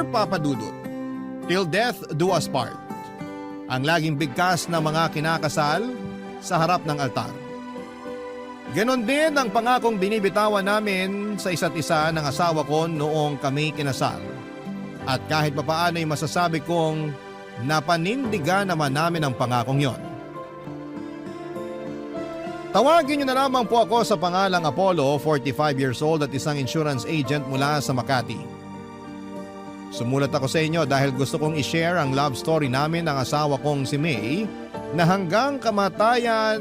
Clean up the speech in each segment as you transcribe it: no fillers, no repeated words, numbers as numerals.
Papa Dudut. Till death do us part. Ang laging bigkas ng mga kinakasal sa harap ng altar. Ganon din ang pangakong binibitawan namin sa isa't isa ng asawa ko noong kami kinasal. At kahit papaano ay masasabi kong napanindigan naman namin ang pangakong yon. Tawagin niyo na lamang po ako sa pangalang Apollo, 45 years old at isang insurance agent mula sa Makati. Sumulat ako sa inyo dahil gusto kong i-share ang love story namin ng asawa kong si May na hanggang kamatayan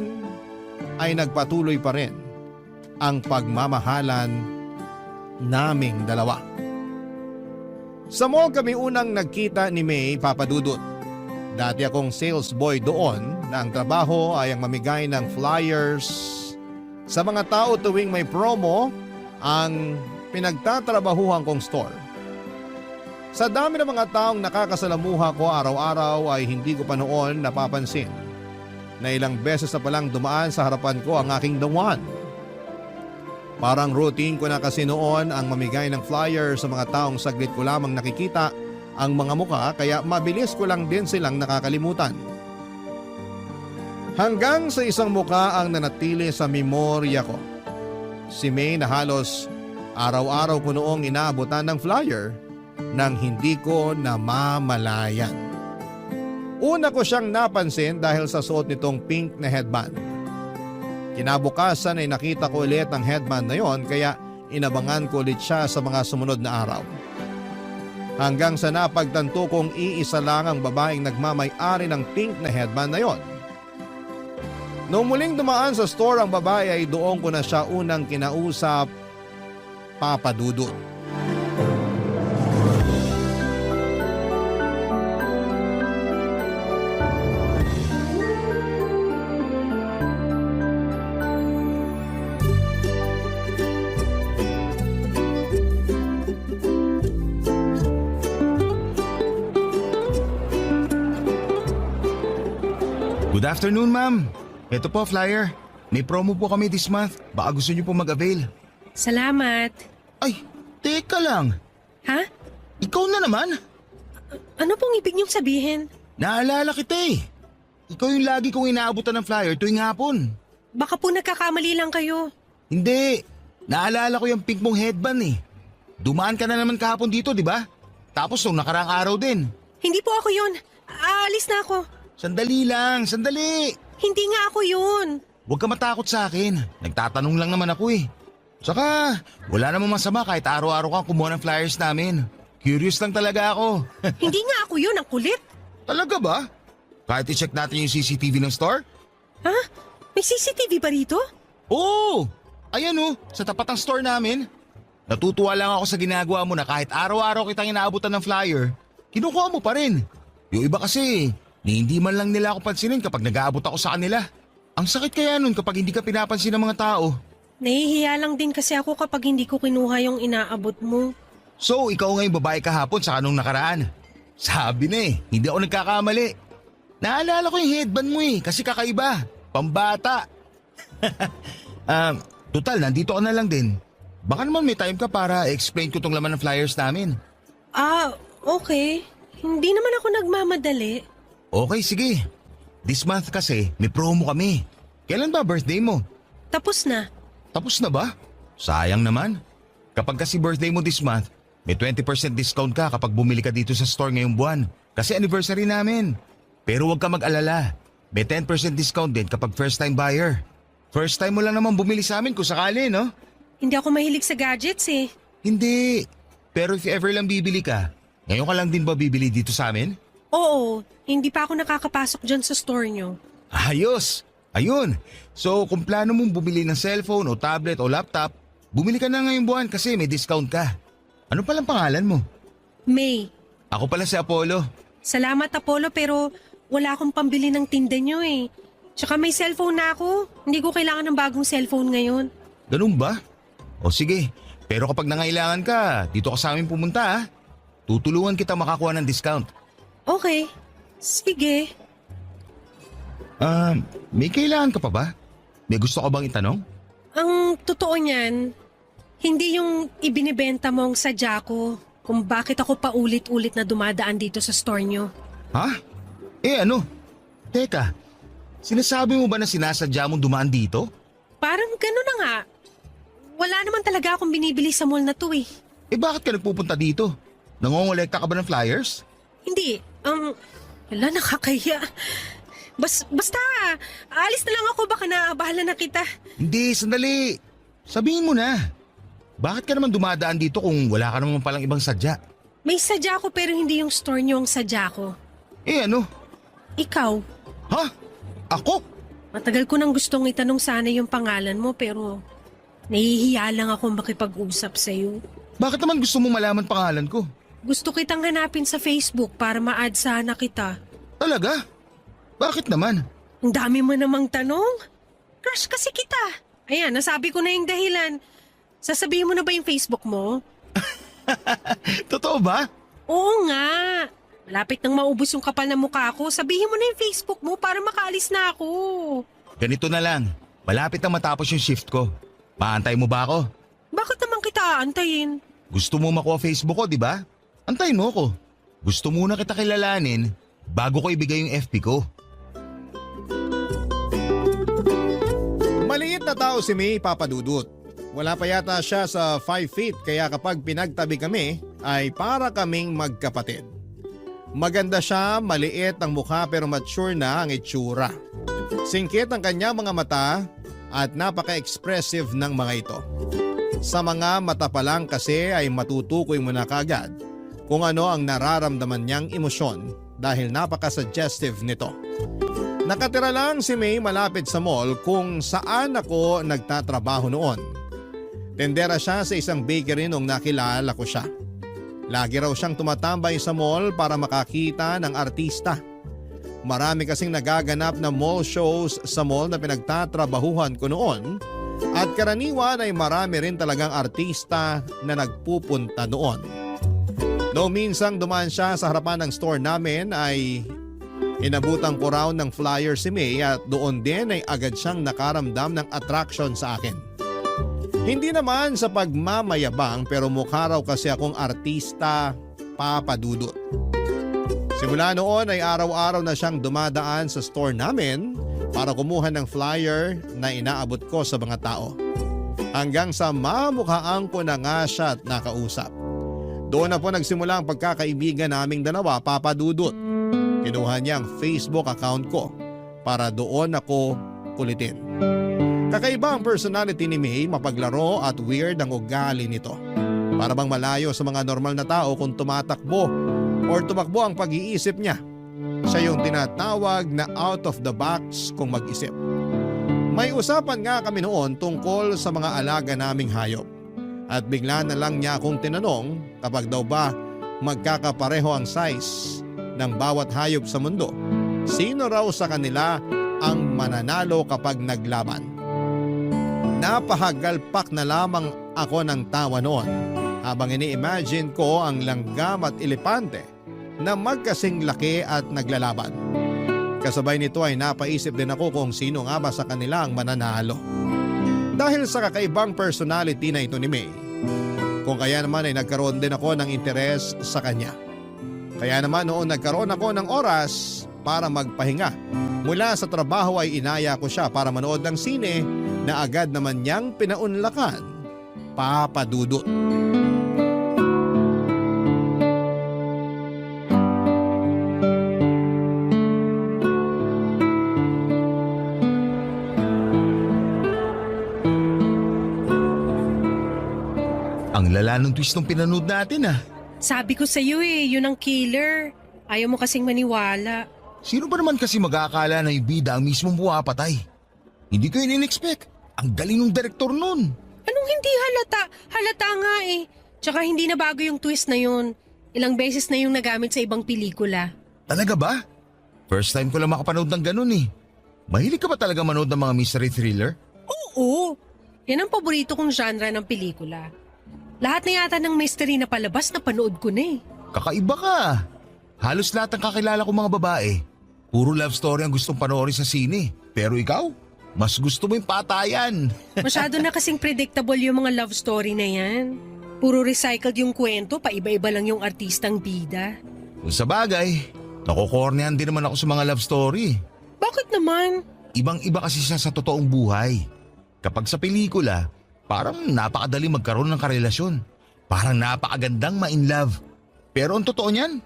ay nagpatuloy pa rin ang pagmamahalan naming dalawa. Sa mall kami unang nagkita ni May, Papa Dudut. Dati akong sales boy doon na ang trabaho ay ang mamigay ng flyers sa mga tao tuwing may promo ang pinagtatrabahuhan kong store. Sa dami ng mga taong nakakasalamuha ko araw-araw ay hindi ko pa noon napapansin na ilang beses na palang dumaan sa harapan ko ang aking the one. Parang routine ko na kasi noon ang mamigay ng flyer sa mga taong saglit ko lamang nakikita ang mga mukha kaya mabilis ko lang din silang nakakalimutan. Hanggang sa isang mukha ang nanatili sa memorya ko. Si May na halos araw-araw ko noong inaabutan ng flyer nang hindi ko namamalayan. Una ko siyang napansin dahil sa suot nitong pink na headband. Kinabukasan ay nakita ko ulit ang headband na yon kaya inabangan ko ulit siya sa mga sumunod na araw. Hanggang sa napagtanto kong iisa lang ang babaeng nagmamay-ari ng pink na headband na yon. Noong muling dumaan sa store ang babae ay doon ko na siya unang kinausap, Papa Dudut. Good afternoon, ma'am. Ito po, flyer. May promo po kami this month. Baka gusto niyo po mag-avail. Salamat. Ay, teka lang. Ha? Ikaw na naman. Ano pong ibig niyong sabihin? Naalala kita eh. Ikaw yung lagi kong inaabutan ng flyer tuwing hapon. Baka po nagkakamali lang kayo. Hindi. Naalala ko yung pink mong headband eh. Dumaan ka na naman kahapon dito, di ba? Tapos nung nakaraang araw din. Hindi po ako yun. Aalis na ako. Sandali lang, sandali. Hindi nga ako yun. Huwag ka matakot sa akin. Nagtatanong lang naman ako eh. Saka, wala namang masama kahit araw-araw kang kumuha ng flyers namin. Curious lang talaga ako. Hindi nga ako yun, ang kulit. Talaga ba? Kahit i-check natin yung CCTV ng store? Ha? May CCTV ba rito? Oo! Ayan oh, sa tapat ng store namin. Natutuwa lang ako sa ginagawa mo na kahit araw-araw kitang inaabutan ng flyer, kinukuha mo pa rin. Yung iba kasi, ni hindi man lang nila ako pansinin kapag nag-aabot ako sa kanila. Ang sakit kaya nun kapag hindi ka pinapansin ng mga tao. Nahihiya lang din kasi ako kapag hindi ko kinuha yung inaabot mo. So, ikaw ngayong babae kahapon sa kanong nakaraan. Sabi na eh, hindi ako nagkakamali. Naalala ko yung headband mo eh, kasi kakaiba. Pambata. Total, nandito ka na lang din. Baka naman may time ka para explain ko tong laman ng flyers namin. Okay. Hindi naman ako nagmamadali. Okay, sige. This month kasi, may promo kami. Kailan ba birthday mo? Tapos na. Tapos na ba? Sayang naman. Kapag kasi birthday mo this month, may 20% discount ka kapag bumili ka dito sa store ngayong buwan. Kasi anniversary namin. Pero huwag ka mag-alala. May 10% discount din kapag first time buyer. First time mo lang naman bumili sa amin kung sakali, no? Hindi ako mahilig sa gadgets eh. Hindi. Pero if ever lang bibili ka, ngayon ka lang din ba bibili dito sa amin? Oo, hindi pa ako nakakapasok dyan sa store nyo. Ayos! Ayun! So kung plano mong bumili ng cellphone o tablet o laptop, bumili ka na ngayong buwan kasi may discount ka. Ano palang pangalan mo? May. Ako pala si Apollo. Salamat Apollo pero wala akong pambili ng tinda nyo eh. Tsaka may cellphone na ako. Hindi ko kailangan ng bagong cellphone ngayon. Ganun ba? O sige, pero kapag nangailangan ka, dito ka sa amin pumunta ha. Tutulungan kita makakuha ng discount. Okay, sige. May kailangan ka pa ba? May gusto ka bang itanong? Ang totoo niyan, hindi yung ibinibenta mong sadya ko. kung bakit ako paulit-ulit na dumadaan dito sa store nyo. Ha? Ano? Teka, sinasabi mo ba na sinasadya mong dumaan dito? Parang gano'n na nga. Wala naman talaga akong binibili sa mall na to eh. Bakit ka nagpupunta dito? Nangongolekta ka ba ng flyers? Hindi, wala, nakakaya. Basta, alis na lang ako, baka bahala na kita. Hindi, sandali. Sabihin mo na. Bakit ka naman dumadaan dito kung wala ka naman palang ibang sadya? May sadya ko pero hindi yung store nyo ang sadya ko. Ano? Ikaw, Ha? Ako? matagal ko nang gustong itanong sana yung pangalan mo pero nahihiya lang akong makipag-usap sa'yo. Bakit naman gusto mo malaman pangalan ko? Gusto kitang hanapin sa Facebook para ma-add sana kita. Talaga? Bakit naman? Ang dami mo namang tanong. Crush kasi kita. Ayan, nasabi ko na yung dahilan. Sasabihin mo na ba yung Facebook mo? Totoo ba? Oo nga. Malapit nang maubos yung kapal na mukha ko. Sabihin mo na yung Facebook mo para makaalis na ako. Ganito na lang. Malapit na matapos yung shift ko. Maantay mo ba ako? Bakit naman kita aantayin? Gusto mo makuha Facebook ko, di ba? Antayin mo ko. Gusto muna kita kilalanin bago ko ibigay yung FB ko. Maliit na tao si May Papadudut. Wala pa yata siya sa 5 feet kaya kapag pinagtabi kami ay para kaming magkapatid. Maganda siya, maliit ang mukha pero mature na ang itsura. Singkit ang kanyang mga mata at napaka-expressive ng mga ito. Sa mga mata pa lang kasi ay matutukoy mo na kaagad kung ano ang nararamdaman niyang emosyon dahil napaka-suggestive nito. Nakatira lang si May malapit sa mall kung saan ako nagtatrabaho noon. Tendera siya sa isang bakery nung nakilala ko siya. Lagi raw siyang tumatambay sa mall para makakita ng artista. Marami kasing nagaganap na mall shows sa mall na pinagtatrabahuhan ko noon at karaniwan ay marami rin talagang artista na nagpupunta noon. Noong minsang dumaan siya sa harapan ng store namin ay inabutan ko raw ng flyer si May at doon din ay agad siyang nakaramdam ng attraction sa akin. Hindi naman sa pagmamayabang pero mukha raw kasi akong artista, Papadudut. Simula noon ay araw-araw na siyang dumadaan sa store namin para kumuha ng flyer na inaabot ko sa mga tao. Hanggang sa mamukhaan ko na nga siya at nakausap. Doon na po nagsimula ang pagkakaibigan naming dalawa, Papadudut. Kinuha niya ang Facebook account ko para doon ako kulitin. Kakaiba ang personality ni May, mapaglaro at weird ang ugali nito. Para bang malayo sa mga normal na tao kung tumatakbo or tumakbo ang pag-iisip niya. Siya yung tinatawag na out of the box kung mag-isip. May usapan nga kami noon tungkol sa mga alaga naming hayop. At bigla na lang niya akong tinanong kapag daw ba magkakapareho ang size ng bawat hayop sa mundo. Sino raw sa kanila ang mananalo kapag naglaban? Napahagalpak na lamang ako ng tawa noon habang ini-imagine ko ang langgam at elepante na magkasing laki at naglalaban. Kasabay nito ay napaisip din ako kung sino nga ba sa kanila ang mananalo. Dahil sa kakaibang personality na ito ni May, kung kaya naman ay nagkaroon din ako ng interes sa kanya. Kaya naman noon nagkaroon ako ng oras para magpahinga. Mula sa trabaho ay inaya ko siya para manood ng sine na agad naman niyang pinaunlakan, Papadudut. Ang lala ng twist ng pinanood natin ah. Sabi ko sa'yo yun ang killer. Ayaw mo kasing maniwala. Sino ba naman kasi mag-aakala na yung bida ang mismong buwapatay? Hindi ko yun in-expect. Ang galing ng direktor nun. Anong hindi halata? Halata nga eh. Tsaka hindi na bago yung twist na yun. Ilang beses na yung nagamit sa ibang pelikula. Talaga ba? First time ko lang makapanood ng ganun eh. Mahilig ka ba talaga manood ng mga mystery thriller? Oo. Yan ang paborito kong genre ng pelikula. Lahat na yata ng mystery na palabas na panood ko na eh. Kakaiba ka. Halos lahat ng kakilala kong mga babae, puro love story ang gustong panoorin sa sine. Pero ikaw, mas gusto mo yung patayan. Masyado na kasing predictable yung mga love story na yan. Puro recycled yung kwento, paiba-iba lang yung artistang bida. Kung sa bagay, nakokornehan din naman ako sa mga love story. Bakit naman? Ibang-iba kasi siya sa totoong buhay. Kapag sa pelikula, parang napakadali magkaroon ng karelasyon. Parang napakagandang ma-in love. Pero ang totoo niyan,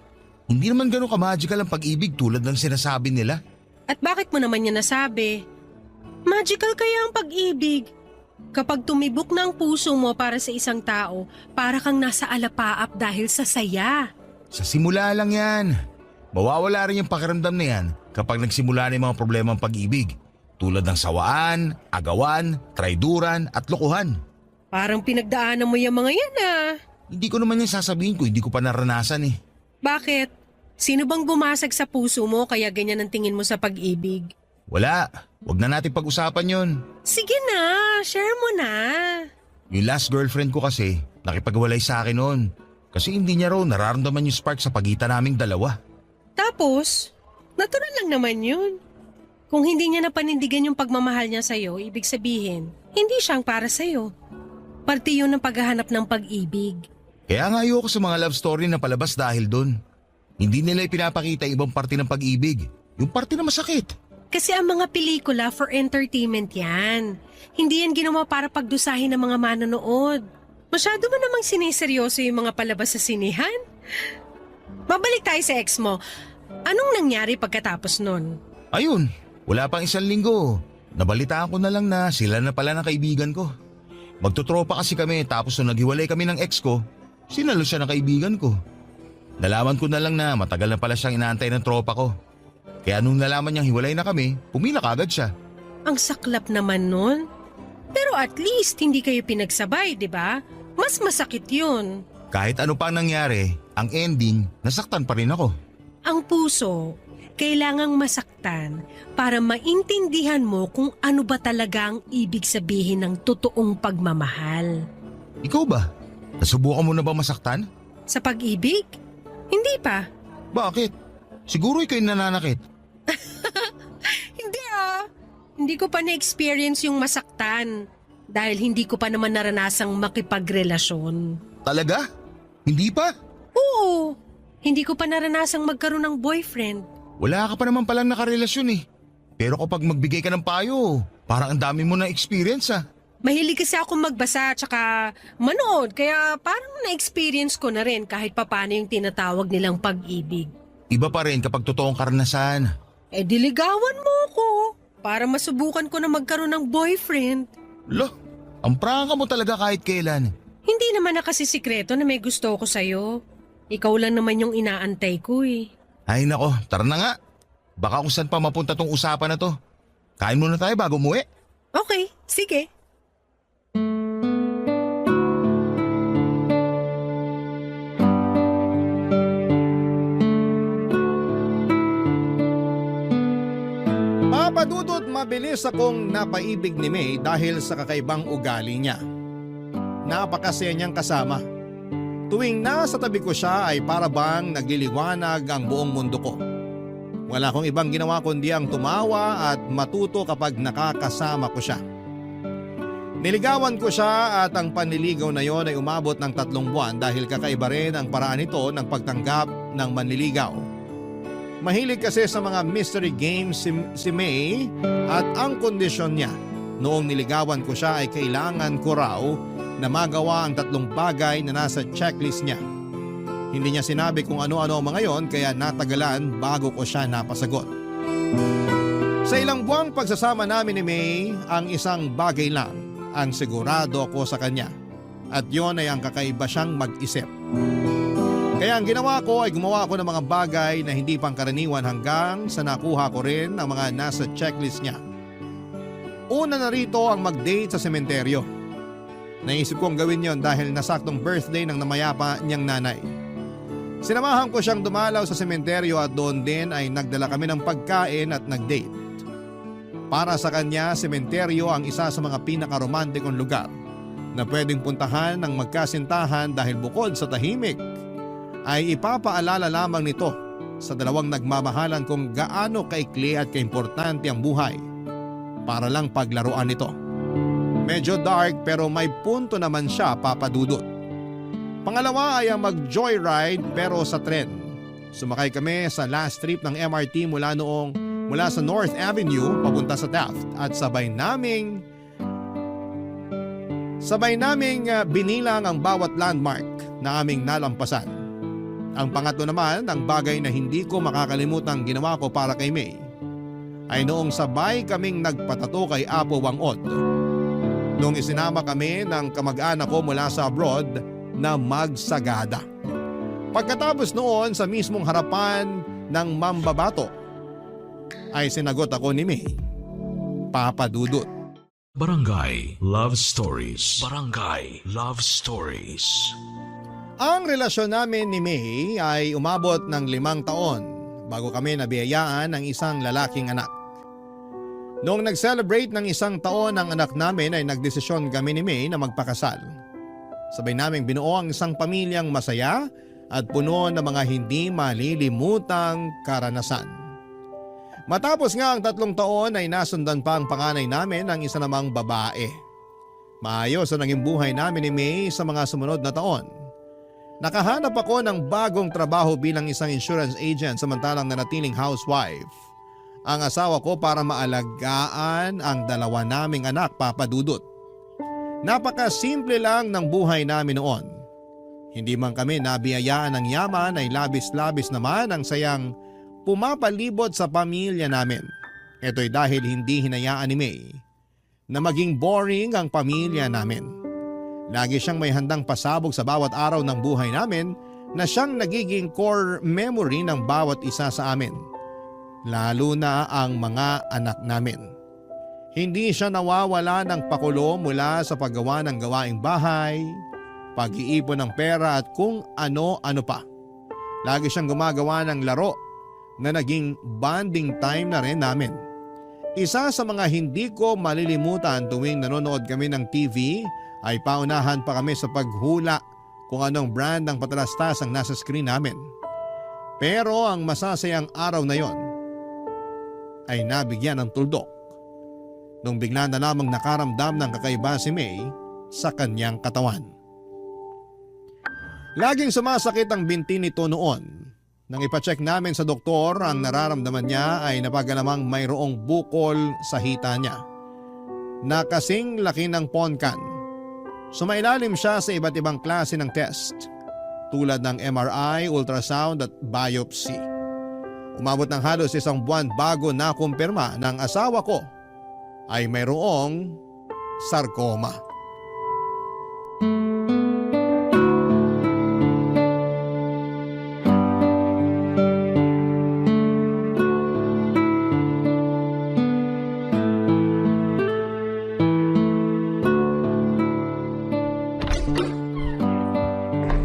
hindi naman ganun ka-magical ang pag-ibig tulad ng sinasabi nila. At bakit mo naman niya nasabi? Magical kaya ang pag-ibig. Kapag tumibok na ang puso mo para sa isang tao, para kang nasa alapaap dahil sa saya. Sa simula lang yan. Mawawala rin yung pakiramdam na yan kapag nagsimula na yung mga problema ng pag-ibig. Tulad ng sawaan, agawan, traiduran at lokohan. Parang pinagdaanan mo yung mga yan ah. Hindi ko naman yan sasabihin ko, hindi ko pa naranasan eh. Bakit? Sino bang bumasag sa puso mo kaya ganyan ang tingin mo sa pag-ibig? Wala, wag na natin pag-usapan yon. Sige na, share mo na. Yung last girlfriend ko kasi, nakipagwalay sa akin noon. Kasi hindi niya raw nararamdaman yung spark sa pagitan naming dalawa. Tapos, natural lang naman yun. Kung hindi niya napanindigan yung pagmamahal niya sa'yo, ibig sabihin, hindi siyang para sa'yo. Parte yun ng paghahanap ng pag-ibig. Kaya nga ayoko sa mga love story na palabas dahil doon. Hindi nila ipinapakita ibang parte ng pag-ibig. Yung parte na masakit. Kasi ang mga pelikula for entertainment yan. Hindi yan ginawa para pagdusahin ng mga manonood. Masyado mo namang siniseryoso yung mga palabas sa sinihan. Babalik tayo sa ex mo. Anong nangyari pagkatapos nun? Ayun, wala pang 1 linggo. Nabalitaan ko na lang na sila na pala ng kaibigan ko. Magtutropa kasi kami tapos nung naghiwalay kami ng ex ko, sinalo siya ng kaibigan ko. Nalaman ko na lang na matagal na pala siyang inaantay ng tropa ko. Kaya nung nalaman niyang hiwalay na kami, pumila kagad siya. Ang saklap naman nun. Pero at least hindi kayo pinagsabay, di ba? Mas masakit yun. Kahit ano pa nangyari, ang ending, nasaktan pa rin ako. Ang puso, kailangang masaktan para maintindihan mo kung ano ba talaga ang ibig sabihin ng totoong pagmamahal. Ikaw ba? Nasubukan mo na ba masaktan? Sa pag-ibig? Hindi pa. Bakit? Siguro ikaw yung nananakit. Hindi ah. Hindi ko pa na-experience yung masaktan dahil hindi ko pa naman naranasang makipagrelasyon. Talaga? Hindi pa? Oo. Hindi ko pa naranasang magkaroon ng boyfriend. Wala ka pa naman palang nakarelasyon eh. Pero kapag magbigay ka ng payo, parang ang dami mo na experience ah. Mahilig kasi ako magbasa at saka manood kaya parang na-experience ko na rin kahit papano yung tinatawag nilang pag-ibig. Iba pa rin kapag totoong karanasan. Eh diligawan mo ko para masubukan ko na magkaroon ng boyfriend. Lo, ang prangka mo talaga kahit kailan. Hindi naman na kasi sikreto na may gusto ko sa'yo. Ikaw lang naman yung inaantay ko eh. Ay nako, tara na nga. Baka kung saan pa mapunta tong usapan na to. Kain muna tayo bago umuwi. Okay, sige. Papadudot mabilis akong napaibig ni May dahil sa kakaibang ugali niya. Napakasaya niyang kasama. Tuwing nasa tabi ko siya ay para bang nagliliwanag ang buong mundo ko. Wala akong ibang ginawa kundi ang tumawa at matuto kapag nakakasama ko siya. Niligawan ko siya at ang panliligaw na yon ay umabot ng 3 buwan dahil kakaiba rin ang paraan nito ng pagtanggap ng manliligaw. Mahilig kasi sa mga mystery games si May at ang kondisyon niya noong niligawan ko siya ay kailangan ko raw na magawa ang 3 bagay na nasa checklist niya. Hindi niya sinabi kung ano-ano ang mga yon kaya natagalan bago ko siya napasagot. Sa ilang buwang pagsasama namin ni May, ang isang bagay lang ang sigurado ko sa kanya at yon ay ang kakaiba siyang mag-isip. Kaya ang ginawa ko ay gumawa ako ng mga bagay na hindi pangkaraniwan hanggang sa nakuha ko rin ang mga nasa checklist niya. Una na rito ang mag-date sa sementeryo. Naisip kong gawin yon dahil nasaktong birthday ng namayapa niyang nanay. Sinamahan ko siyang dumalaw sa sementeryo at doon din ay nagdala kami ng pagkain at nag-date. Para sa kanya, sementeryo ang isa sa mga pinakaromantikong lugar na pwedeng puntahan ng magkasintahan dahil bukod sa tahimik, ay ipapaalala lamang nito sa 2 nagmamahalan kung gaano kaikli at kaimportante ang buhay para lang paglaruan nito. Medyo dark pero may punto naman siya, papadudot. Pangalawa ay ang mag-joyride pero sa tren. Sumakay kami sa last trip ng MRT mula sa North Avenue papunta sa Taft at sabay naming binilang ang bawat landmark na aming nalampasan. Ang pangatlo naman, ang bagay na hindi ko makakalimutang ginawa ko para kay May, ay noong sabay kaming nagpatato kay Apo Wangod. Noong isinama kami ng kamag-anak ko mula sa abroad na magsagada. Pagkatapos noon sa mismong harapan ng mambabato, ay sinagot ako ni May, Papa Dudut. Barangay Love Stories. Barangay Love Stories. Ang relasyon namin ni May ay umabot ng 5 taon bago kami nabiyayaan ng isang lalaking anak. Noong nag-celebrate ng 1 taon ang anak namin ay nagdesisyon kami ni May na magpakasal. Sabay naming binuo ang isang pamilyang masaya at puno ng mga hindi malilimutang karanasan. Matapos nga ang 3 taon ay nasundan pa ang panganay namin ng isa namang babae. Maayos ang naging buhay namin ni May sa mga sumunod na taon. Nakahanap ako ng bagong trabaho bilang isang insurance agent samantalang nanatiling housewife ang asawa ko para maalagaan ang 2 naming anak, Papa Dudut. Napakasimple lang ng buhay namin noon. Hindi man kami nabiyayaan ng yaman ay labis-labis naman ang sayang pumapalibot sa pamilya namin. Ito'y dahil hindi hinayaan ni May na maging boring ang pamilya namin. Lagi siyang may handang pasabog sa bawat araw ng buhay namin na siyang nagiging core memory ng bawat isa sa amin. Lalo na ang mga anak namin. Hindi siya nawawala ng pakulo mula sa paggawa ng gawaing bahay, pag-iipon ng pera at kung ano-ano pa. Lagi siyang gumagawa ng laro na naging bonding time na rin namin. Isa sa mga hindi ko malilimutan tuwing nanonood kami ng TV ay paunahan pa kami sa paghula kung anong brand ng patalastas ang nasa screen namin. Pero ang masasayang araw na yon ay nabigyan ng tuldok nung bigla na lamang nakaramdam ng kakaiba si May sa kanyang katawan. Laging sumasakit ang binti nito noon. Nang ipacheck namin sa doktor, ang nararamdaman niya ay napagalamang mayroong bukol sa hita niya na kasing laki ng ponkan. Sumailalim siya sa iba't ibang klase ng test tulad ng MRI, ultrasound at biopsy. Umabot ng halos 1 buwan bago nakumpirma ng asawa ko ay mayroong sarcoma.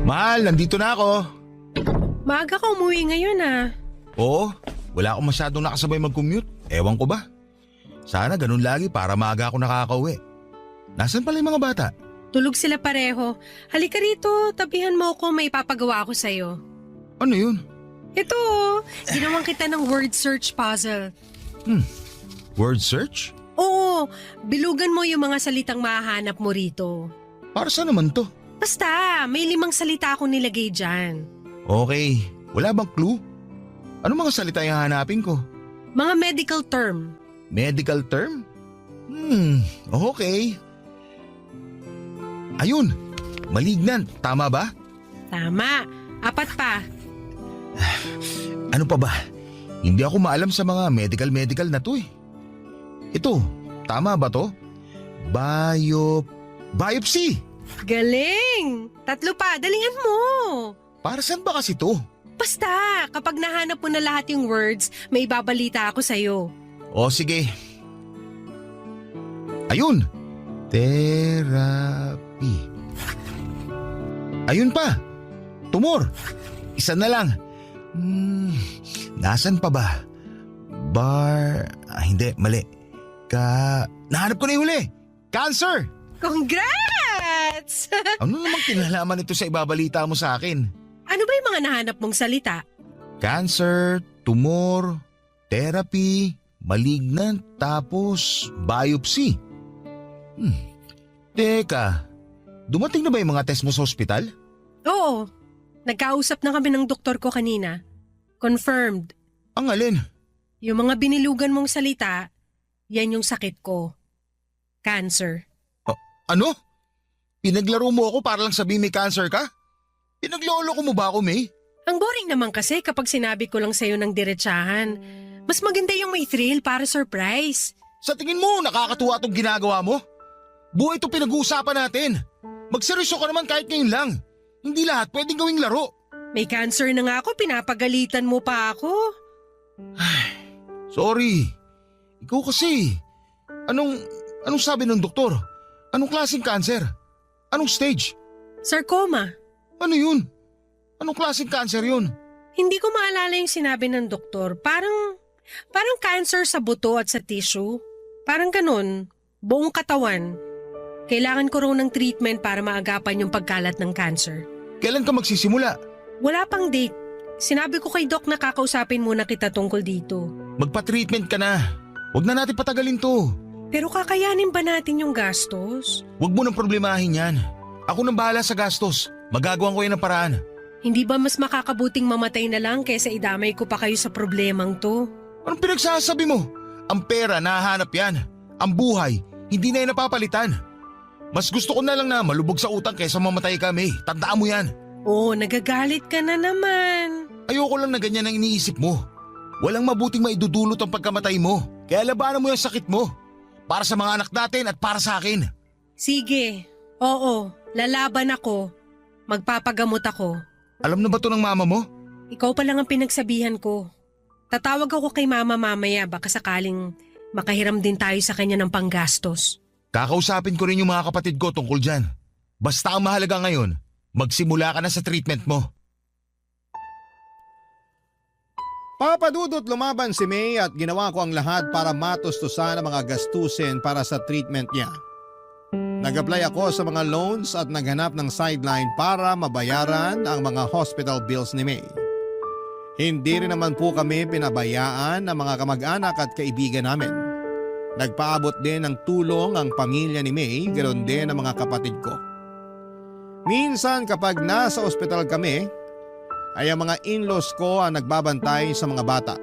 Mahal, nandito na ako. Maaga ka umuwi ngayon ah. Oo, wala akong masyadong nakasabay mag-commute. Ewan ko ba? Sana ganun lagi para maaga ako nakakauwi. Nasaan pala yung mga bata? Tulog sila pareho. Halika rito, tabihan mo ako, may papagawa ako sa'yo. Ano yun? Ito, ginawan kita ng word search puzzle. Word search? Oo, bilugan mo yung mga salitang mahahanap mo rito. Para saan naman to? Basta, may 5 salita akong nilagay dyan. Okay, wala bang clue? Ano mga salita yung hanapin ko? Mga medical term. Medical term? Okay. Ayun, malignant, tama ba? Tama, 4 pa. Ano pa ba? Hindi ako maalam sa mga medical na to eh. Ito, tama ba to? Biopsy! Galing! 3 pa, dalingan mo. Para saan ba kasi to? Basta, kapag nahanap mo na lahat yung words, may ibabalita ako sa'yo. O sige. Ayun! Therapy. Ayun pa! Tumor! Isa na lang. Nasaan pa ba? Hindi, mali. Nahanap ko na yung huli! Cancer! Congrats! Ano namang kinalaman ito sa ibabalita mo sa akin? Ano ba yung mga nahanap mong salita? Cancer, tumor, therapy, malignant, tapos biopsy. Teka, dumating na ba yung mga test mo sa ospital? Oo, nagkausap na kami ng doktor ko kanina. Confirmed. Ang alin? Yung mga binilugan mong salita, yan yung sakit ko. Cancer. Ano? Pinaglaro mo ako para lang sabihin may cancer ka? Pinaglolo ko mo ba ako, May? Ang boring naman kasi kapag sinabi ko lang sa'yo ng diretsahan. Mas maganda yung may thrill para surprise. Sa tingin mo, nakakatuwa itong ginagawa mo? Buhay itong pinag-uusapan natin. Magseryoso ka naman kahit ngayon lang. Hindi lahat pwedeng gawing laro. May cancer na nga ako, pinapagalitan mo pa ako. Sorry. Ikaw kasi. Anong sabi ng doktor? Anong klaseng cancer? Anong stage? Sarcoma. Ano yun? Anong klaseng cancer yun? Hindi ko maalala yung sinabi ng doktor. Parang cancer sa buto at sa tissue. Parang ganun. Buong katawan. Kailangan ko raw ng treatment para maagapan yung pagkalat ng cancer. Kailan ka magsisimula? Wala pang date. Sinabi ko kay Doc na kakausapin muna kita tungkol dito. Magpa-treatment ka na. Huwag na natin patagalin to. Pero kakayanin ba natin yung gastos? Huwag mo nang problemahin yan. Ako nang bahala sa gastos. Magagawan ko yan ng paraan. Hindi ba mas makakabuting mamatay na lang kaysa idamay ko pa kayo sa problemang to? Anong pinagsasabi mo? Ang pera, nahahanap yan. Ang buhay, hindi na yan napapalitan. Mas gusto ko na lang na malubog sa utang kaysa mamatay kami. Tandaan mo yan. Oh, nagagalit ka na naman. Ayoko lang na ganyan ang iniisip mo. Walang mabuting maidudulot ang pagkamatay mo. Kaya labanan mo yung sakit mo. Para sa mga anak natin at para sa akin. Sige, oo, lalaban ako. Magpapagamot ako. Alam na ba to ng mama mo? Ikaw pa lang ang pinagsabihan ko. Tatawag ako kay mama mamaya baka sakaling makahiram din tayo sa kanya ng panggastos. Kakausapin ko rin yung mga kapatid ko tungkol dyan. Basta ang mahalaga ngayon, magsimula ka na sa treatment mo. Papadudot lumaban si May at ginawa ko ang lahat para matustusan ang mga gastusin para sa treatment niya. Nag-apply ako sa mga loans at naghanap ng sideline para mabayaran ang mga hospital bills ni May. Hindi rin naman po kami pinabayaan ng mga kamag-anak at kaibigan namin. Nagpaabot din ng tulong ang pamilya ni May, ganoon din ang mga kapatid ko. Minsan kapag nasa ospital kami, ay ang mga in-laws ko ang nagbabantay sa mga bata.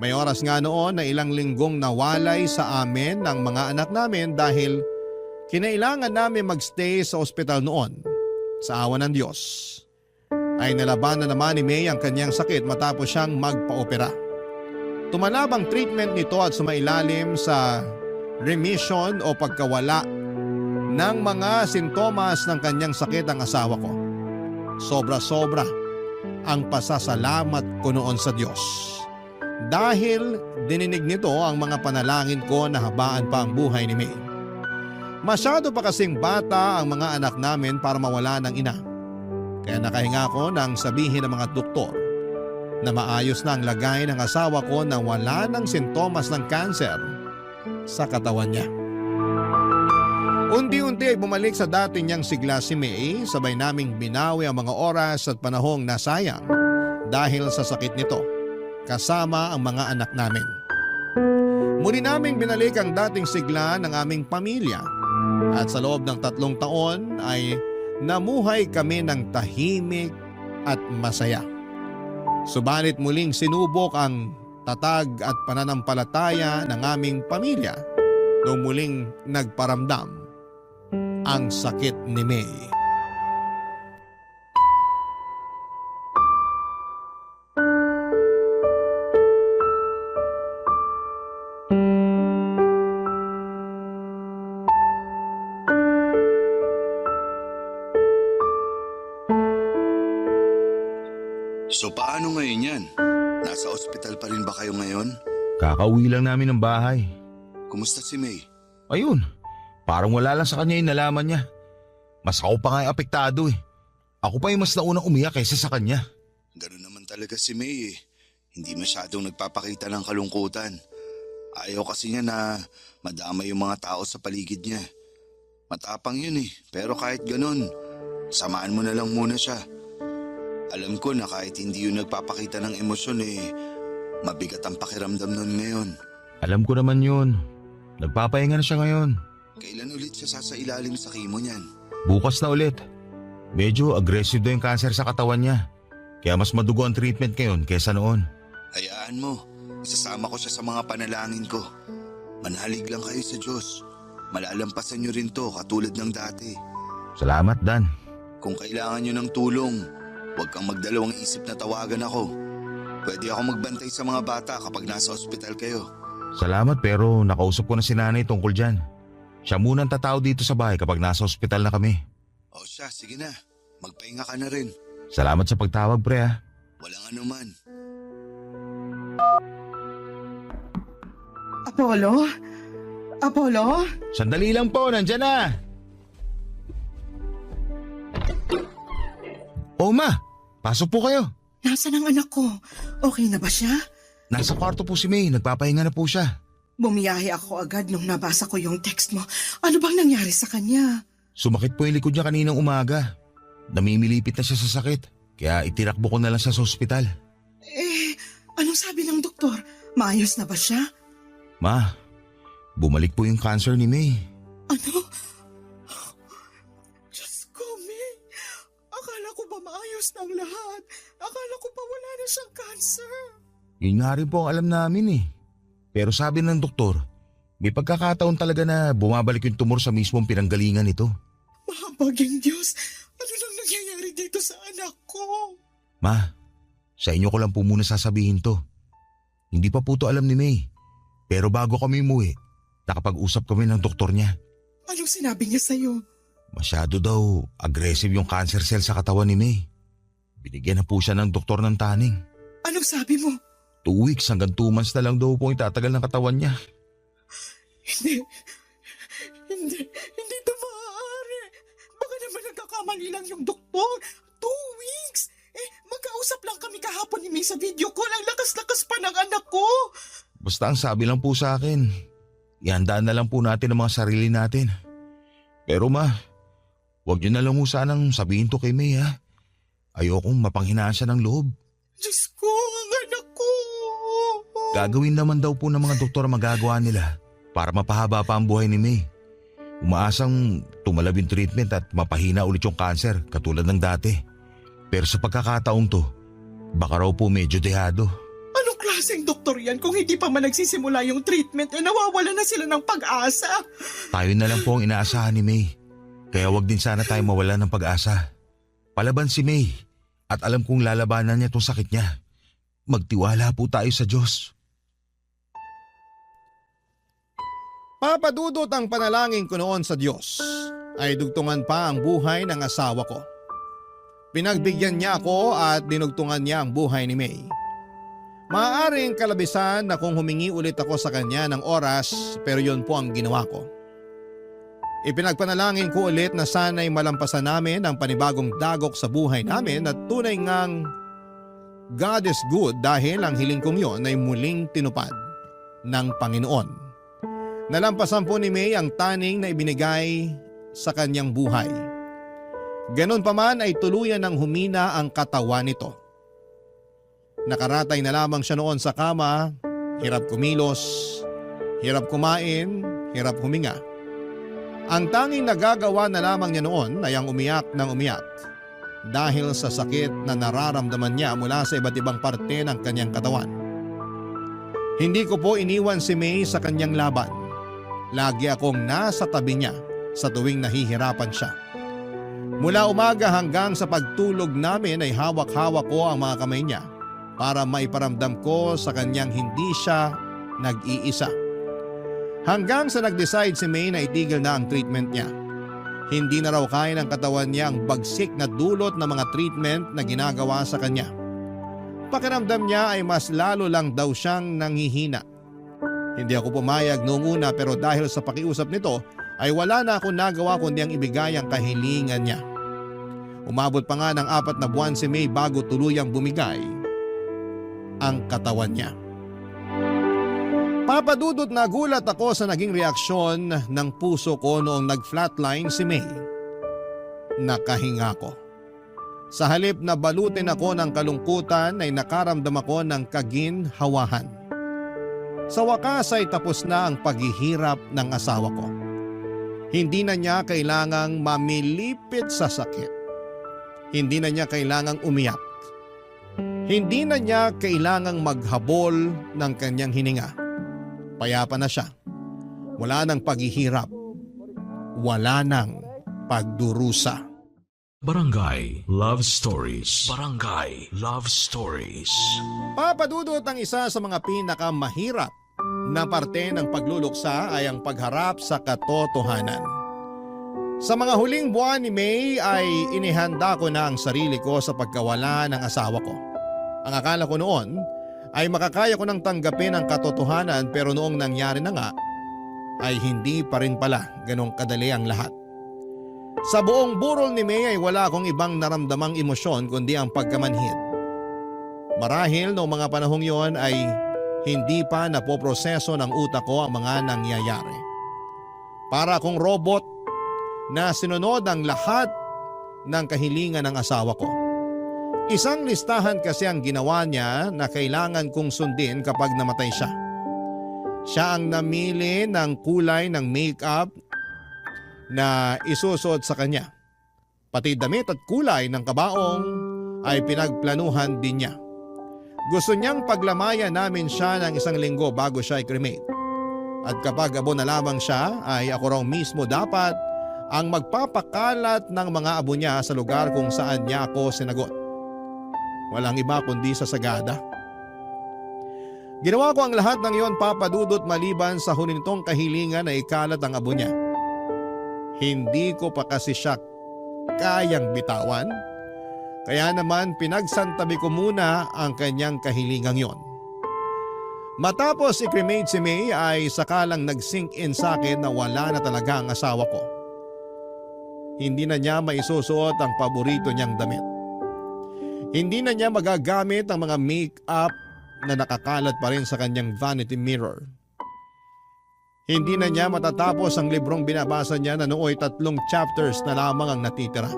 May oras nga noon na ilang linggong nawalay sa amin ng mga anak namin dahil kinailangan namin magstay sa ospital noon. Sa awa ng Diyos, ay nalaban na naman ni May ang kanyang sakit matapos siyang magpa-opera. Tumalab ang treatment nito at sumailalim sa remission o pagkawala ng mga sintomas ng kanyang sakit ang asawa ko. Sobra-sobra ang pasasalamat ko noon sa Diyos. Dahil dininig nito ang mga panalangin ko na habaan pa ang buhay ni May. Masyado pa kasing bata ang mga anak namin para mawala ng ina. Kaya nakahinga ko nang sabihin ng mga doktor na maayos na ang lagay ng asawa ko na wala ng sintomas ng cancer sa katawan niya. Unti-unti ay bumalik sa dati niyang sigla si May, sabay naming binawi ang mga oras at panahong nasayang dahil sa sakit nito, kasama ang mga anak namin. Muli naming binalik ang dating sigla ng aming pamilya at sa loob ng 3 taon ay namuhay kami ng tahimik at masaya. Subalit muling sinubok ang tatag at pananampalataya ng aming pamilya nung muling nagparamdam ang sakit ni May. So paano ngayon yan? Nasa ospital pa rin ba kayo ngayon? Kakauwi lang namin ng bahay. Kumusta si May? Ayun, parang wala lang sa kanya yung nalaman niya. Mas ako pa nga yung apektado eh. Ako pa yung mas naunang umiyak kaysa sa kanya. Ganun naman talaga si May eh. Hindi masyadong nagpapakita ng kalungkutan. Ayaw kasi niya na madamay yung mga tao sa paligid niya. Matapang yun eh, pero kahit ganun, samaan mo na lang muna siya. Alam ko na kahit hindi yun nagpapakita ng emosyon eh, mabigat ang pakiramdam nun ngayon. Alam ko naman yun. Nagpapahinga na siya ngayon. Kailan ulit siya sasailalim sa kimo niyan? Bukas na ulit. Medyo aggressive daw yung cancer sa katawan niya. Kaya mas madugo ang treatment ngayon kaysa noon. Hayaan mo, isasama ko siya sa mga panalangin ko. Manalig lang kayo sa Diyos. Malalampasan niyo rin to katulad ng dati. Salamat, Dan. Kung kailangan niyo ng tulong, huwag kang magdalawang isip na tawagan ako. Pwede ako magbantay sa mga bata kapag nasa ospital kayo. Salamat pero nakausap ko na si nanay tungkol dyan. Siya muna ang tatao dito sa bahay kapag nasa ospital na kami. O siya, sige na. Magpahinga ka na rin. Salamat sa pagtawag, pre ha. Walang anuman. Apollo? Apollo? Sandali lang po, nandyan na. O ma, pasok po kayo. Nasaan ang anak ko? Okay na ba siya? Nasa kwarto po si May, nagpapahinga na po siya. Bumiyahe ako agad nung nabasa ko yung text mo. Ano bang nangyari sa kanya? Sumakit po yung likod niya kaninang umaga. Namimilipit na siya sa sakit, kaya itirakbo ko na lang siya sa ospital. Anong sabi ng doktor? Maayos na ba siya? Ma, bumalik po yung cancer ni May. Ano? Diyos ko, May. Akala ko ba maayos ng lahat? Akala ko pa wala na siyang cancer. Yun nga rin po ang alam namin eh. Pero sabi ng doktor, may pagkakataon talaga na bumabalik yung tumor sa mismong pinanggalingan nito. Mahabaging Diyos, ano nang nangyayari dito sa anak ko? Ma, sa inyo ko lang po muna sasabihin to. Hindi pa po to alam ni May. Pero bago kami umuwi, nakapag-usap kami ng doktor niya. Anong sinabi niya sa'yo? Masyado daw aggressive yung cancer cell sa katawan ni May. Binigyan na po siya ng doktor ng taning. Anong sabi mo? 2 weeks hanggang 2 months na lang daw po itatagal ng katawan niya. Hindi ito maaari. Baka naman nagkakamali lang yung doktor. 2 weeks? Magkausap lang kami kahapon ni May sa video call. Ang lakas-lakas pa ng anak ko. Basta ang sabi lang po sa akin, ihandaan na lang po natin ang mga sarili natin. Pero ma, huwag niyo na lang mo sanang sabihin to kay May ha. Ayokong mapanghinaan siya ng loob. Diyos ko, ang anak ko. Gagawin naman daw po ng mga doktor ang magagawa nila para mapahaba pa ang buhay ni May. Umaasang tumalab yung treatment at mapahina ulit yung cancer katulad ng dati. Pero sa pagkakataong to, baka raw po medyo dehado. Anong klaseng doktor yan kung hindi pa man nagsisimula yung treatment nawawala na sila ng pag-asa? Tayo na lang po ang inaasahan ni May. Kaya wag din sana tayo mawala ng pag-asa. Palaban si May at alam kong lalabanan niya itong sakit niya. Magtiwala po tayo sa Diyos. Papadudot ang panalangin ko noon sa Diyos ay dugtungan pa ang buhay ng asawa ko. Pinagbigyan niya ako at dinugtungan niya ang buhay ni May. Maaaring kalabisan na kung humingi ulit ako sa kanya ng oras pero yun po ang ginawa ko. Ipinagpanalangin ko ulit na sana'y malampasan namin ang panibagong dagok sa buhay namin at tunay ngang God is good dahil ang hiling kong yon ay muling tinupad ng Panginoon. Nalampasan po ni May ang taning na ibinigay sa kanyang buhay. Ganon pa man ay tuluyan ng humina ang katawan nito. Nakaratay na lamang siya noon sa kama, hirap kumilos, hirap kumain, hirap huminga. Ang tanging nagagawa na lamang niya noon ay ang umiyak ng umiyak dahil sa sakit na nararamdaman niya mula sa iba't ibang parte ng kanyang katawan. Hindi ko po iniwan si May sa kanyang laban. Lagi akong nasa tabi niya sa tuwing nahihirapan siya. Mula umaga hanggang sa pagtulog namin ay hawak-hawak ko ang mga kamay niya para maiparamdam ko sa kanyang hindi siya nag-iisa. Hanggang sa nag-decide si May na itigil na ang treatment niya. Hindi na raw kaya ng katawan niya ang bagsik na dulot ng mga treatment na ginagawa sa kanya. Pakiramdam niya ay mas lalo lang daw siyang nanghihina. Hindi ako pumayag noong una pero dahil sa pakiusap nito ay wala na akong nagawa kundi ang ibigay ang kahilingan niya. Umabot pa nga ng 4 na buwan si May bago tuluyang bumigay ang katawan niya. Papadudot na gulat ako sa naging reaksyon ng puso ko noong nag-flatline si May. Nakahinga ko. Sa halip na balutin ako ng kalungkutan ay nakaramdam ako ng kaginhawahan. Sa wakas ay tapos na ang paghihirap ng asawa ko. Hindi na niya kailangang mamilipit sa sakit. Hindi na niya kailangang umiyak. Hindi na niya kailangang maghabol ng kanyang hininga. Payapa na siya. Wala nang paghihirap. Wala nang pagdurusa. Barangay Love Stories. Barangay Love Stories. Papadudot ang isa sa mga pinakamahirap na parte ng pagluluksa ay ang pagharap sa katotohanan. Sa mga huling buwan ni May ay inihanda ko na ang sarili ko sa pagkawala ng asawa ko. Ang akala ko noon ay makakaya ko nang tanggapin ang katotohanan, pero noong nangyari na nga ay hindi pa rin pala ganong kadali ang lahat. Sa buong burol ni May ay wala akong ibang naramdamang emosyon kundi ang pagkamanhid. Marahil noong mga panahong yon ay hindi pa napoproseso ng utak ko ang mga nangyayari. Para akong robot na sinunod ang lahat ng kahilingan ng asawa ko. Isang listahan kasi ang ginawa niya na kailangan kong sundin kapag namatay siya. Siya ang namili ng kulay ng makeup na isusuot sa kanya. Pati damit at kulay ng kabaong ay pinagplanuhan din niya. Gusto niyang paglamayan namin siya ng 1 linggo bago siya i-cremate. At kapag abo na lamang siya ay ako raw mismo dapat ang magpapakalat ng mga abo niya sa lugar kung saan niya ako sinagot. Walang iba kundi sa Sagada. Ginawa ko ang lahat ng iyon, Papa Dudut, maliban sa hunintong kahilingan na ikalat ang abo niya. Hindi ko pa kasi siya kayang bitawan. Kaya naman pinagsantabi ko muna ang kanyang kahilingang yon. Matapos i-cremate si May ay sakalang nag-sink in sa akin na wala na talaga ang asawa ko. Hindi na niya maisusuot ang paborito niyang damit. Hindi na niya magagamit ang mga make-up na nakakalat pa rin sa kanyang vanity mirror. Hindi na niya matatapos ang librong binabasa niya na nooy 3 chapters na lamang ang natitira.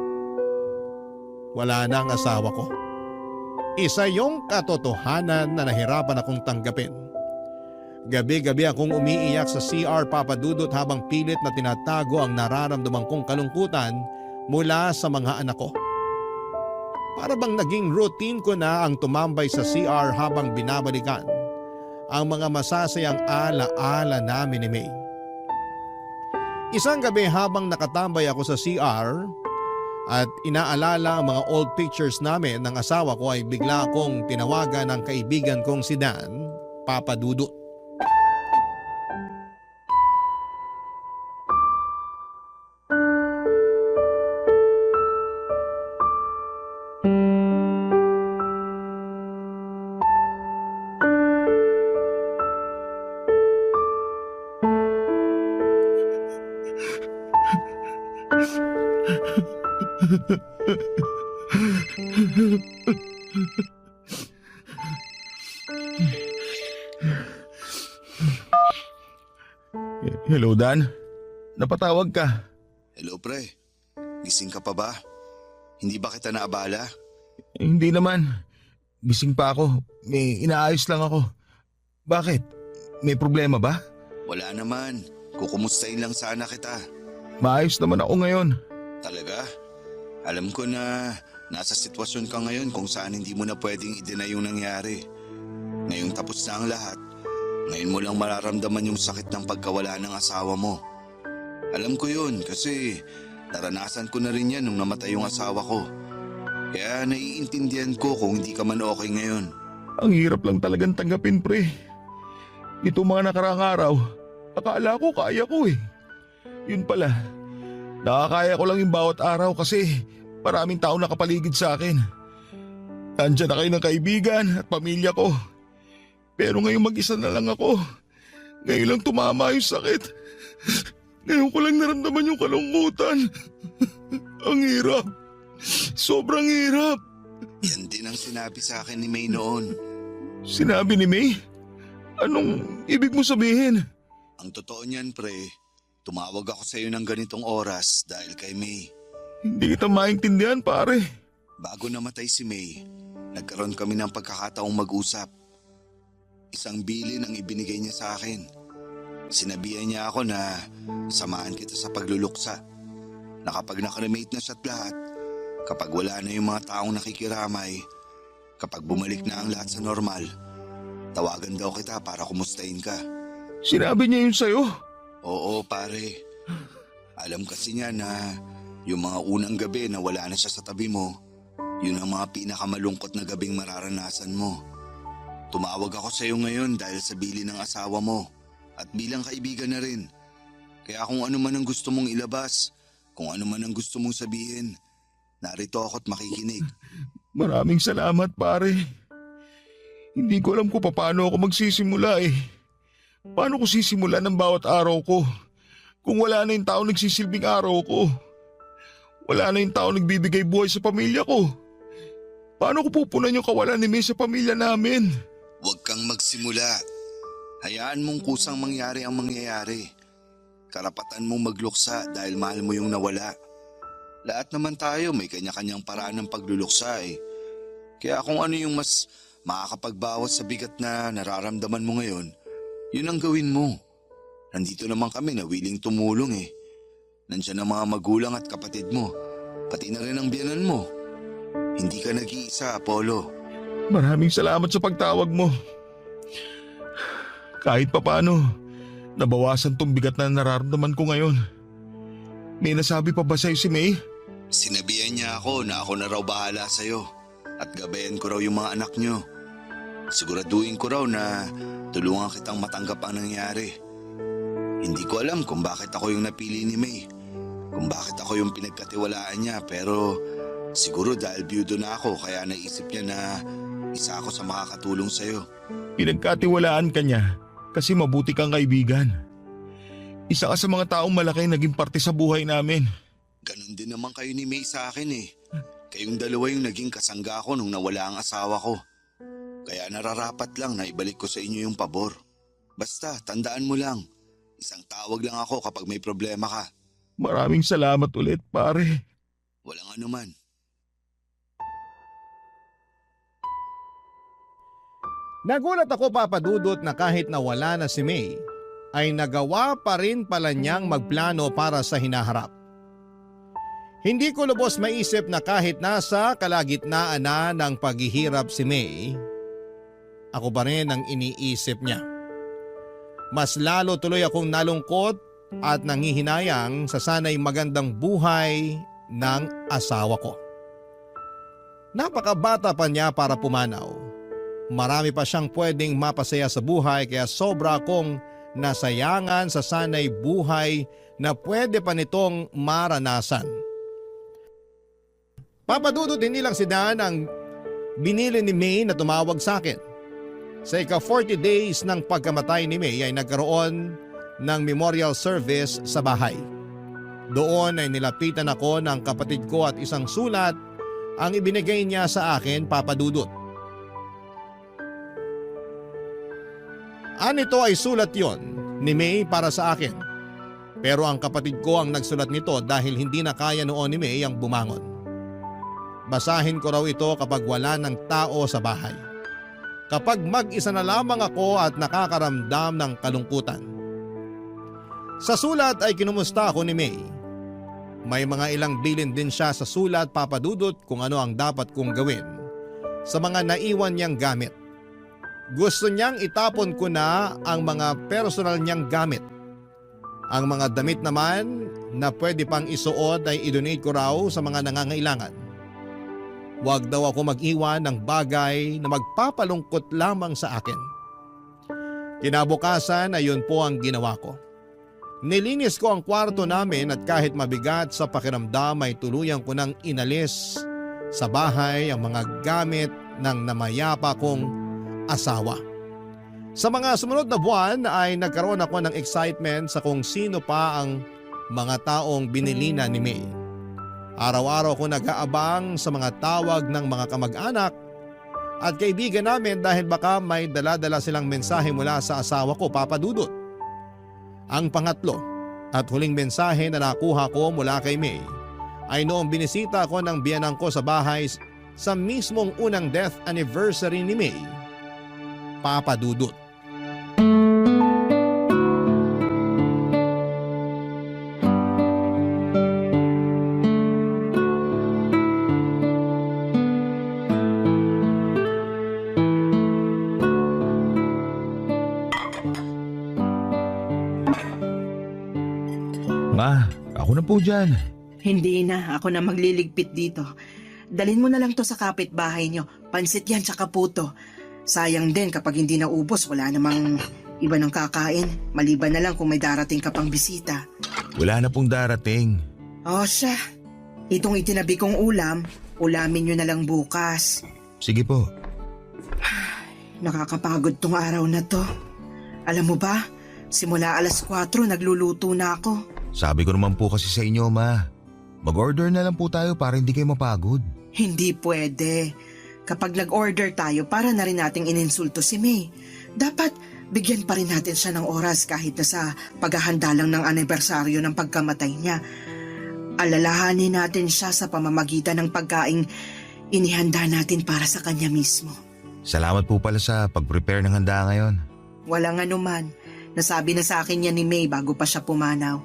Wala na ang asawa ko. Isa yung katotohanan na nahirapan akong tanggapin. Gabi-gabi akong umiiyak sa CR, Papa Dudut, habang pilit na tinatago ang nararamdaman kong kalungkutan mula sa mga anak ko. Para bang naging routine ko na ang tumambay sa CR habang binabalikan ang mga masasayang ala-ala namin ni May. Isang gabi habang nakatambay ako sa CR at inaalala ang mga old pictures namin ng asawa ko ay bigla akong tinawagan ng kaibigan kong si Dan, Papa Dudut. Hello, Dan. Napatawag ka. Hello pre, gising ka pa ba? Hindi ba kita naabala? Hindi naman. Gising pa ako. May inaayos lang ako. Bakit? May problema ba? Wala naman, kukumustahin lang sana kita. Maayos naman ako ngayon. Talaga? Alam ko na nasa sitwasyon ka ngayon kung saan hindi mo na pwedeng i-deny yung nangyari. Ngayong tapos na ang lahat, ngayon mo lang mararamdaman yung sakit ng pagkawala ng asawa mo. Alam ko yun kasi naranasan ko na rin yan nung namatay yung asawa ko. Kaya naiintindihan ko kung hindi ka man okay ngayon. Ang hirap lang talagang tanggapin, pre. Ito mga nakaraang araw, akala ko kaya ko eh. Yun pala, nakakaya ko lang yung bawat araw kasi maraming tao nakapaligid sa akin. Nandiyan na kayo ng kaibigan at pamilya ko. Pero ngayon mag-isa na lang ako. Ngayon lang tumama yung sakit. Ngayon ko lang naramdaman yung kalungkutan. Ang hirap. Sobrang hirap. Yan din ang sinabi sa akin ni May noon. Sinabi ni May? Anong ibig mo sabihin? Ang totoo niyan pre, tumawag ako sa iyo ng ganitong oras dahil kay May. Hindi kita maintindihan, pare. Bago namatay si May, nagkaroon kami ng pagkakataong mag-usap. Isang bilin ang ibinigay niya sa akin. Sinabihan niya ako na samahan kita sa pagluluksa. Na kapag nakremate na siya't lahat, Kapag wala na yung mga taong nakikiramay, kapag bumalik na ang lahat sa normal, tawagan daw kita para kumustahin ka. Sinabi niya yun sa'yo? Oo pare, alam kasi niya na yung mga unang gabi na wala na siya sa tabi mo, yun ang mga pinakamalungkot na gabing mararanasan mo. Tumawag ako sa iyo ngayon dahil sa bili ng asawa mo at bilang kaibigan na rin. Kaya kung ano man ang gusto mong ilabas, kung ano man ang gusto mong sabihin, narito ako't makikinig. Maraming salamat pare. Hindi ko alam kung paano ako magsisimula eh. Paano ko sisimulan ang bawat araw ko kung wala na yung tao nagsisilbing araw ko? Wala na yung tao nagbibigay buhay sa pamilya ko. Paano ko pupunan yung kawalan ni May sa pamilya namin? Huwag kang magsimula. Hayaan mong kusang mangyari ang mangyayari. Karapatan mong magluksa dahil mahal mo yung nawala. Lahat naman tayo may kanya-kanyang paraan ng pagluluksa eh. Kaya kung ano yung mas makakapagbawas sa bigat na nararamdaman mo ngayon, yun ang gawin mo. Nandito naman kami na willing tumulong eh. Nandiyan ang mga magulang at kapatid mo, pati na rin ang biyanan mo. Hindi ka nag-iisa, Apollo. Maraming salamat sa pagtawag mo. Kahit papano, nabawasan tong bigat na nararamdaman ko ngayon. May nasabi pa ba sa'yo si May? Sinabihan niya ako na ako na raw bahala sa'yo at gabayan ko raw yung mga anak niyo. Siguraduhin ko raw na tulungan kitang matanggap ang nangyari. Hindi ko alam kung bakit ako yung napili ni May. Kung bakit ako yung pinagkatiwalaan niya, pero siguro dahil biyudo na ako kaya naisip niya na isa ako sa makakatulong sa'yo. Pinagkatiwalaan ka niya kasi mabuti kang kaibigan. Isa ka sa mga taong malaki naging parte sa buhay namin. Ganon din naman kayo ni May sa akin eh. Kayong dalawa yung naging kasangga ko nung nawala ang asawa ko. Kaya nararapat lang na ibalik ko sa inyo yung pabor. Basta, tandaan mo lang. Isang tawag lang ako kapag may problema ka. Maraming salamat ulit, pare. Walang anuman. Nagulat ako papadudot na kahit nawala na si May, ay nagawa pa rin pala niyang magplano para sa hinaharap. Hindi ko lubos maisip na kahit nasa kalagitnaan na ng paghihirap si May, ako pa rin ang iniisip niya. Mas lalo tuloy akong nalungkot at nangihinayang sa sanay magandang buhay ng asawa ko. Napakabata pa niya para pumanaw. Marami pa siyang pwedeng mapasaya sa buhay kaya sobra akong nasayangan sa sanay buhay na pwede pa nitong maranasan. Papadudot din nilang si Dan ang binili ni May na tumawag sa akin. Sa ika-40 days ng pagkamatay ni May ay nagkaroon ng memorial service sa bahay. Doon ay nilapitan ako ng kapatid ko at isang sulat ang ibinigay niya sa akin, papadudot. Anito ay sulat yon ni May para sa akin. Pero ang kapatid ko ang nagsulat nito dahil hindi na kaya noon ni May ang bumangon. Basahin ko raw ito kapag wala ng tao sa bahay. Kapag mag-isa na lamang ako at nakakaramdam ng kalungkutan. Sa sulat ay kinumusta ako ni May. May mga ilang bilin din siya sa sulat, papadudot, kung ano ang dapat kong gawin sa mga naiwan niyang gamit. Gusto niyang itapon ko na ang mga personal niyang gamit. Ang mga damit naman na pwede pang isuot ay idonate ko raw sa mga nangangailangan. Huwag daw ako mag-iwan ng bagay na magpapalungkot lamang sa akin. Kinabukasan ay yun po ang ginawa ko. Nilinis ko ang kwarto namin at kahit mabigat sa pakiramdam ay tuluyan ko nang inalis sa bahay ang mga gamit ng namayapa kong asawa. Sa mga sumunod na buwan ay nagkaroon ako ng excitement sa kung sino pa ang mga taong binilina ni May. Araw-araw ko nag-aabang sa mga tawag ng mga kamag-anak at kaibigan namin dahil baka may dala-dala silang mensahe mula sa asawa ko, papadudot. Ang pangatlo at huling mensahe na nakuha ko mula kay May ay noong binisita ko ng biyanang ko sa bahay sa mismong unang death anniversary ni May, papadudot. Ma, ako na po dyan. Hindi na, ako na magliligpit dito. Dalhin mo na lang to sa kapitbahay nyo. Pansit yan tsaka puto. Sayang din kapag hindi naubos, wala namang iba ng kakain. Maliban na lang kung may darating ka pang bisita. Wala na pong darating. O siya, itong itinabi kong ulam, ulamin nyo na lang bukas. Sige po. Nakakapagod tong araw na to. Alam mo ba, simula alas 4 nagluluto na ako. Sabi ko naman po kasi sa inyo, Ma. Mag-order na lang po tayo para hindi kayo mapagod. Hindi pwede. Kapag nag-order tayo, para na rin nating ininsulto si May. Dapat bigyan pa rin natin siya ng oras kahit na sa paghahanda lang ng anibersaryo ng pagkamatay niya. Alalahanin natin siya sa pamamagitan ng pagkaing inihanda natin para sa kanya mismo. Salamat po pala sa pag-prepare ng handa ngayon. Walang anuman. Nasabi na sa akin yan ni May bago pa siya pumanaw.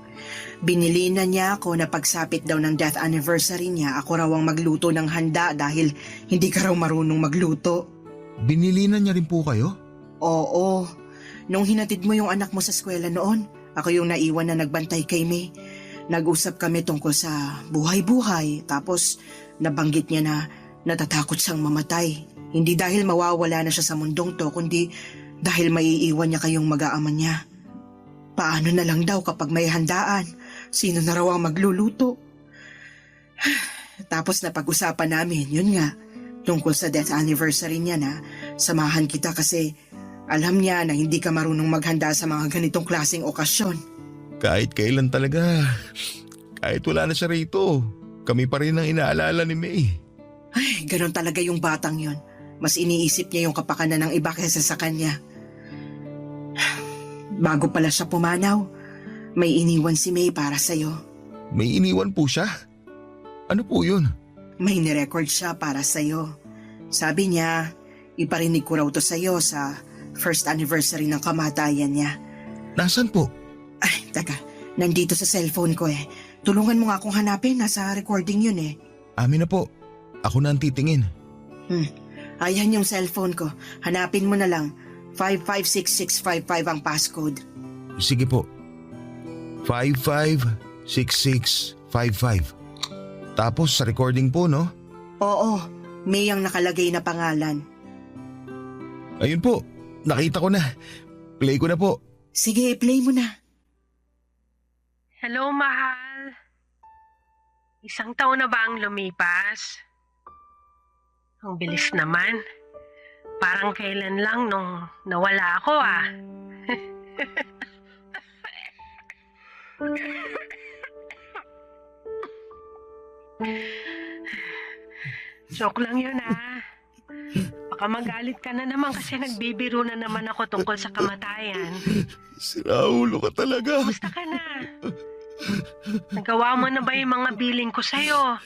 Binili na niya ako na pagsapit daw ng death anniversary niya, ako raw ang magluto ng handa dahil hindi ka raw marunong magluto. Binili na niya rin po kayo? Oo. Nung hinatid mo yung anak mo sa eskwela noon, ako yung naiwan na nagbantay kay May. Nag-usap kami tungkol sa buhay-buhay, tapos nabanggit niya na natatakot siyang mamatay. Hindi dahil mawawala na siya sa mundong to, kundi dahil maiiwan niya kayong mag-aama niya. Paano na lang daw kapag may handaan? Sino na raw ang magluluto? Tapos napag-usapan namin, yun nga, tungkol sa death anniversary niya na samahan kita kasi alam niya na hindi ka marunong maghanda sa mga ganitong klaseng okasyon. Kahit kailan talaga. Kahit wala na siya rito. Kami pa rin ang inaalala ni May. Ay, ganun talaga yung batang yon. Mas iniisip niya yung kapakanan ng iba kaysa sa kanya. Bago pala siya pumanaw, may iniwan si May para sa'yo. May iniwan po siya? Ano po yun? May nirecord siya para sa'yo. Sabi niya, iparinig ko raw to sa'yo sa first anniversary ng kamatayan niya. Nasaan po? Ay, taka, nandito sa cellphone ko eh. Tulungan mo nga akong hanapin, nasa recording yun eh. Amin na po. Ako na ang titingin. Ayan yung cellphone ko. Hanapin mo na lang. 556655 ang passcode. Sige po. 556655. Tapos sa recording po, no? Oo, May ang nakalagay na pangalan. Ayun po. Nakita ko na. Play ko na po. Sige, play mo na. Hello, mahal. Isang taon na ba ang lumipas? Ang bilis naman. Parang kailan lang nung nawala ako ah. Joke lang yun ah. Baka magalit ka na naman kasi nagbibiro na naman ako tungkol sa kamatayan. Siraulo ka talaga. Kumusta ka na? Nagawa mo na ba yung mga billing ko sa'yo?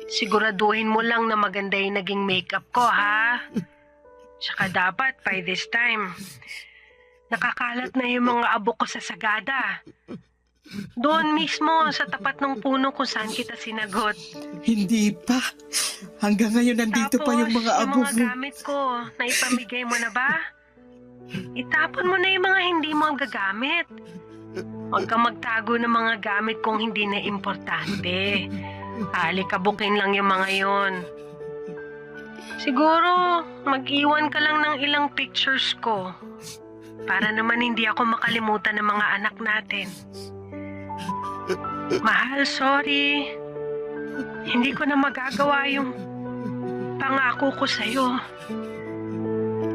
Siguraduhin mo lang na maganda yung naging makeup ko, ha? Tsaka dapat, by this time, nakakalat na yung mga abo ko sa sagada. Doon mismo, sa tapat ng puno kung saan kita sinagot. Hindi pa. Hanggang ngayon nandito pa yung mga abo yung mga mo. gamit ko, naipamigay mo na ba? Itapon mo na yung mga hindi mo gagamit. Huwag kang magtago ng mga gamit kung hindi na importante. Alikabukin lang yung mga yon. Siguro, mag-iwan ka lang ng ilang pictures ko para naman hindi ako makalimutan ng mga anak natin. Mahal, sorry. Hindi ko na magagawa yung pangako ko sa'yo.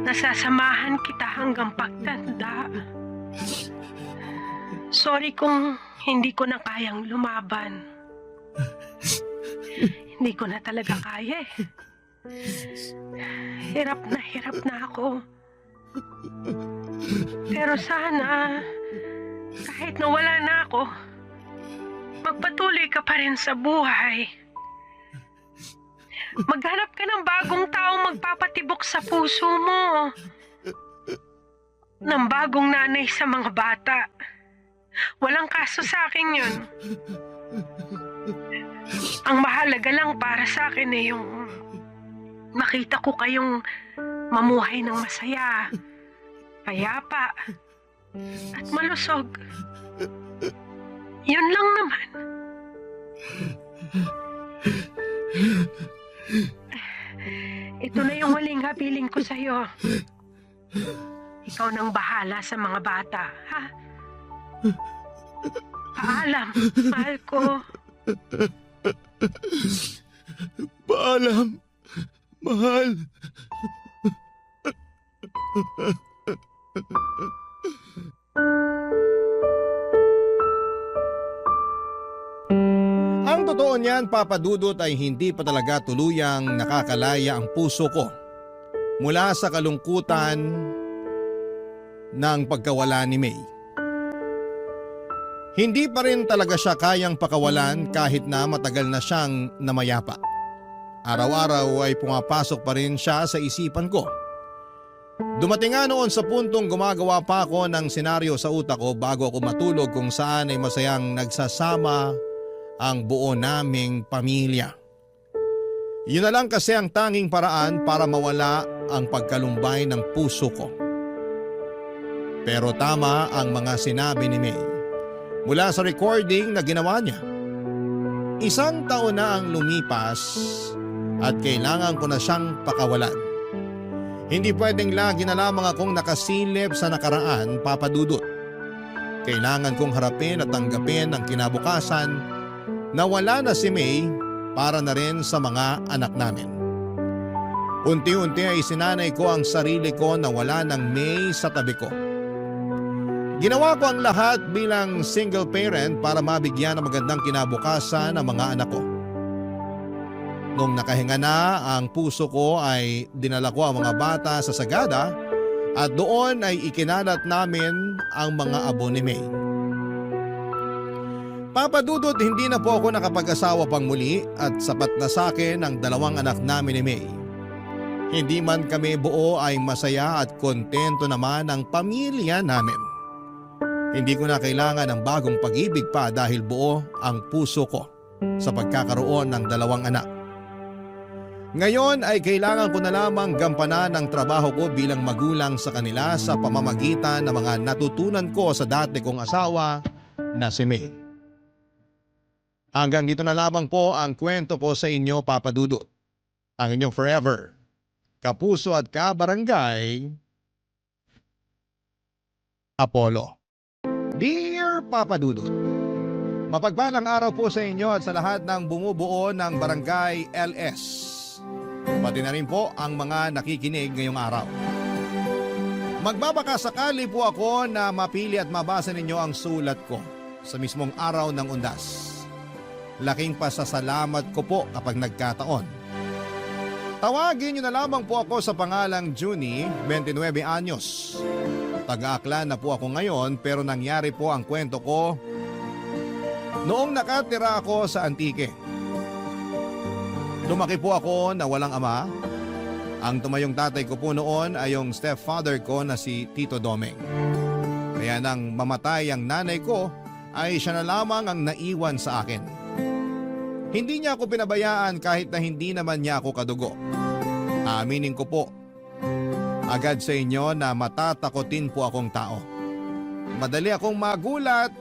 Nasasamahan kita hanggang pagtanda. Sorry kung hindi ko na kayang lumaban. Hindi ko na talaga kaya eh. Hirap na ako. Pero sana, kahit nawala na ako, magpatuloy ka pa rin sa buhay. Maghanap ka ng bagong taong magpapatibok sa puso mo. Ng bagong nanay sa mga bata. Walang kaso sa akin yun. Ang mahalaga lang para sa akin ay yung makita ko kayong mamuhay ng masaya, payapa, at malusog. Yun lang naman. Ito na yung huling habiling ko sa'yo. Ikaw nang bahala sa mga bata, ha? Paalam, mahal ko. Paalam, mahal. Ang totoo niyan, Papa Dudut, ay hindi pa talaga tuluyang nakakalaya ang puso ko mula sa kalungkutan ng pagkawala ni May. Hindi pa rin talaga siya kayang pakawalan kahit na matagal na siyang namayapa. Araw-araw ay pumapasok pa rin siya sa isipan ko. Dumating nga noon sa puntong gumagawa pa ako ng senaryo sa utak ko bago ako matulog kung saan ay masayang nagsasama ang buo naming pamilya. Yun na lang kasi ang tanging paraan para mawala ang pagkalumbay ng puso ko. Pero tama ang mga sinabi ni May mula sa recording na ginawa niya. 1 taon na ang lumipas at kailangan ko na siyang pakawalan. Hindi pwedeng lagi na lamang akong nakasilip sa nakaraan, Papa Dudut. Kailangan kong harapin at tanggapin ang kinabukasan na wala na si May para na rin sa mga anak namin. Unti-unti ay sinanay ko ang sarili ko na wala ng May sa tabi ko. Ginawa ko ang lahat bilang single parent para mabigyan ng magandang kinabukasan ang mga anak ko. Nung nakahinga na ang puso ko ay dinala ko ang mga bata sa sagada at doon ay ikinalat namin ang mga abo ni May. Papa Dudut, hindi na po ako nakapag-asawa pang muli at sapat na sa akin ang 2 anak namin ni May. Hindi man kami buo ay masaya at kontento naman ang pamilya namin. Hindi ko na kailangan ng bagong pag-ibig pa dahil buo ang puso ko sa pagkakaroon ng 2 anak. Ngayon ay kailangan ko na lamang gampanan ang trabaho ko bilang magulang sa kanila sa pamamagitan ng mga natutunan ko sa dati kong asawa na si May. Hanggang dito na lamang po ang kwento ko sa inyo, Papa Dudut. Ang inyong forever, kapuso at kabarangay, Apollo. Dear Papa Dudut, mapagpalang araw po sa inyo at sa lahat ng bumubuo ng Barangay LS. Pati na rin po ang mga nakikinig ngayong araw. Magbabakasakali po ako na mapili at mabasa ninyo ang sulat ko sa mismong araw ng undas. Laking pasasalamat ko po kapag nagkataon. Tawagin niyo na lamang po ako sa pangalang Junie, 29 anyos. Taga-Aklan na po ako ngayon pero nangyari po ang kwento ko noong nakatira ako sa Antique. Lumaki po ako na walang ama. Ang tumayong tatay ko po noon ay yung stepfather ko na si Tito Domeng. Kaya nang mamatay ang nanay ko ay siya na lamang ang naiwan sa akin. Hindi niya ako pinabayaan kahit na hindi naman niya ako kadugo. Aaminin ko po agad sa inyo na matatakotin po akong tao. Madali akong magulat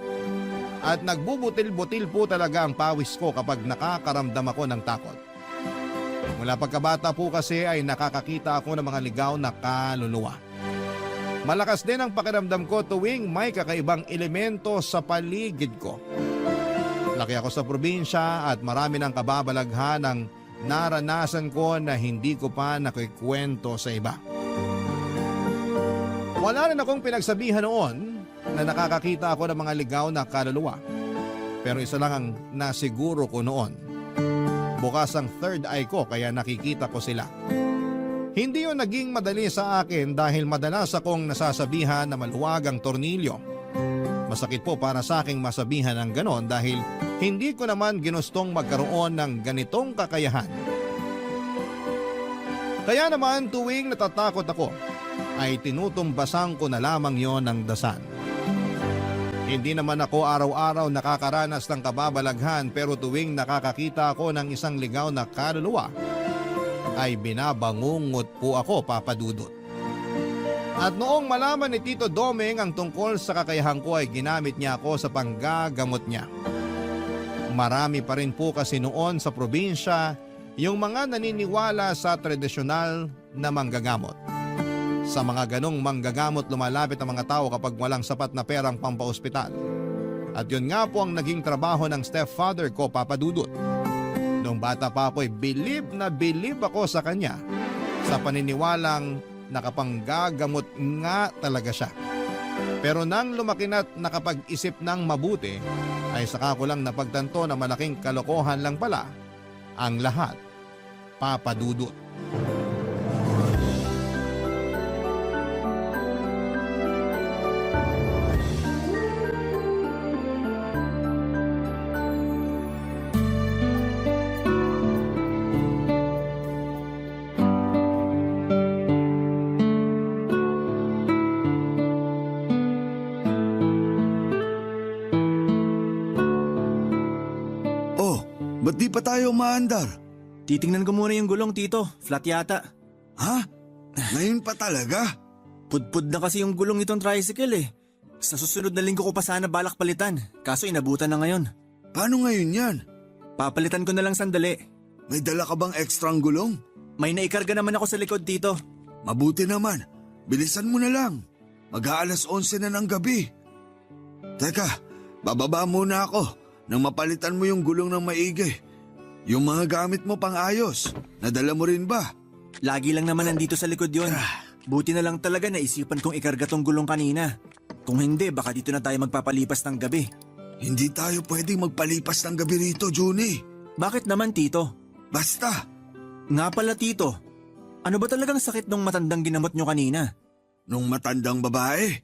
at nagbubutil-butil po talaga ang pawis ko kapag nakakaramdam ako ng takot. Mula pagkabata po kasi ay nakakakita ako ng mga ligaw na kaluluwa. Malakas din ang pakiramdam ko tuwing may kakaibang elemento sa paligid ko. Laki ako sa probinsya at marami ng kababalaghan ang naranasan ko na hindi ko pa nakikwento sa iba. Wala rin akong pinagsabihan noon na nakakakita ako ng mga ligaw na kaluluwa. Pero isa lang ang nasiguro ko noon. Bukas ang third eye ko kaya nakikita ko sila. Hindi yun naging madali sa akin dahil madalas akong nasasabihan na maluwag ang tornilyo. Masakit po para sa aking masabihan ng ganon dahil hindi ko naman ginustong magkaroon ng ganitong kakayahan. Kaya naman tuwing natatakot ako ay tinutumbasan ko na lamang yon ng dasan. Hindi naman ako araw-araw nakakaranas ng kababalaghan pero tuwing nakakakita ako ng isang ligaw na kaluluwa ay binabangungot po ako, Papa Dudut. At noong malaman ni Tito Domeng ang tungkol sa kakayahan ko ay ginamit niya ako sa panggagamot niya. Marami pa rin po kasi noon sa probinsya yung mga naniniwala sa tradisyonal na manggagamot. Sa mga ganong manggagamot lumalapit ang mga tao kapag walang sapat na perang pampaospital. At yun nga po ang naging trabaho ng stepfather ko, Papa Dudut. Noong bata pa ako'y bilib na bilib ako sa kanya sa paniniwalang nakapanggagamot nga talaga siya. Pero nang lumaki na't nakapag-isip ng mabuti, ay saka ko lang napagtanto na malaking kalokohan lang pala ang lahat, Papa Dudut. Oh, ba't di pa tayo umaandar? Titingnan ko muna yung gulong, Tito. Flat yata. Ha? Ngayon pa talaga? Pudpud na kasi yung gulong nitong tricycle eh. Sa susunod na linggo ko pa sana balak palitan. Kaso inabutan na ngayon. Paano ngayon yan? Papalitan ko na lang sandali. May dala ka bang ekstrang gulong? May naikarga naman ako sa likod, Tito. Mabuti naman. Bilisan mo na lang. Mag-aalas 11 na ng gabi. Teka, bababa muna ako nang mapalitan mo yung gulong ng maigi. Yung mga gamit mo pang ayos, nadala mo rin ba? Lagi lang naman nandito sa likod yon. Buti na lang talaga naisipan kong ikarga tong gulong kanina. Kung hindi, baka dito na tayo magpapalipas ng gabi. Hindi tayo pwedeng magpalipas ng gabi rito, Juni. Bakit naman, Tito? Basta, Nga pala, Tito. Ano ba talagang sakit nung matandang ginamot nyo kanina? nung matandang babae.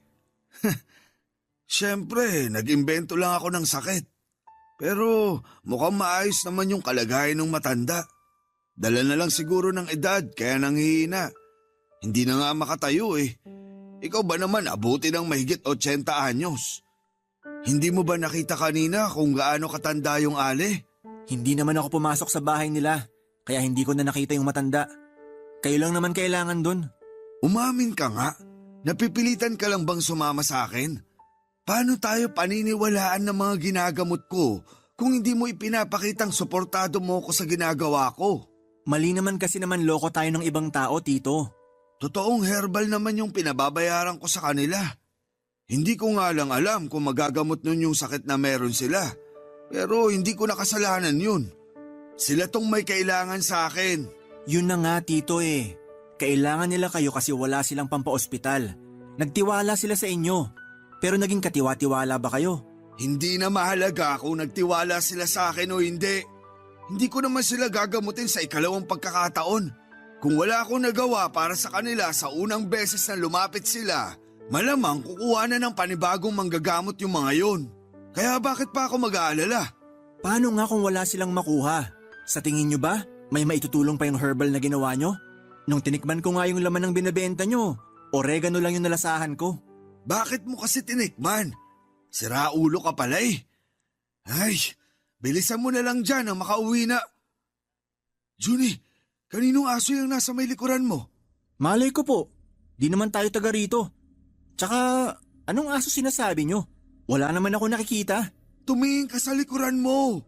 Siyempre, nag-imbento lang ako ng sakit. Pero mukhang maayos naman yung kalagayan ng matanda. Dala na lang siguro ng edad kaya nanghihina. Hindi na nga makatayo eh. Ikaw ba naman abuti ng mahigit 80 anyos? Hindi mo ba nakita kanina kung gaano katanda yung ale? Hindi naman ako pumasok sa bahay nila, kaya hindi ko na nakita yung matanda. Kayo lang naman kailangan dun. Umamin ka nga. Napipilitan ka lang bang sumama sa akin? Paano tayo paniniwalaan ng mga ginagamot ko kung hindi mo ipinapakitang suportado mo ko sa ginagawa ko? Mali naman kasi naman loko tayo ng ibang tao, Tito. Totoong herbal naman yung pinababayaran ko sa kanila. Hindi ko nga lang alam kung magagamot nun yung sakit na meron sila. Pero hindi ko nakasalanan yun. Sila tong may kailangan sa akin. Yun na nga, Tito eh. Kailangan nila kayo kasi wala silang pampaospital. Nagtiwala sila sa inyo. Pero naging katiwa-tiwala ba kayo? Hindi na mahalaga kung nagtiwala sila sa akin o hindi. Hindi ko naman sila gagamutin sa ikalawang pagkakataon. Kung wala akong nagawa para sa kanila sa unang beses na lumapit sila, malamang kukuha na ng panibagong manggagamot yung mga yun. Kaya bakit pa ako mag-aalala? Paano nga kung wala silang makuha? Sa tingin nyo ba, may maitutulong pa yung herbal na ginawa nyo? Nung tinikman ko nga yung laman ng binibenta nyo, oregano lang yung nalasahan ko. Bakit mo kasi tinikman? Sira ulo ka pala eh. Ay, bilisan mo na lang dyan ang makauwi na. Juni, kaninong aso yung nasa may likuran mo? Malay ko po, di naman tayo taga rito. Tsaka, anong aso sinasabi nyo? Wala naman ako nakikita. Tumingin ka sa likuran mo.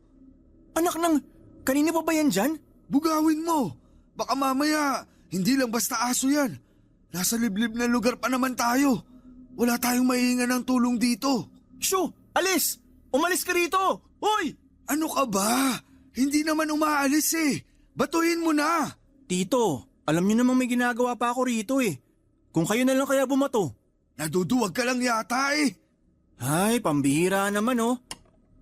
Anak ng, kanina pa ba yan dyan? Bugawin mo. Baka mamaya, hindi lang basta aso yan. Nasa liblib na lugar pa naman tayo. Wala tayong maihingan ng tulong dito. Shoo! Alis! Umalis ka rito! Hoy! Ano ka ba? Hindi naman umaalis eh. Batuhin mo na. Tito, alam niyo namang may ginagawa pa ako rito eh. Kung kayo na lang kaya bumato. Naduduwag ka lang yata eh. Ay, pambihira naman oh.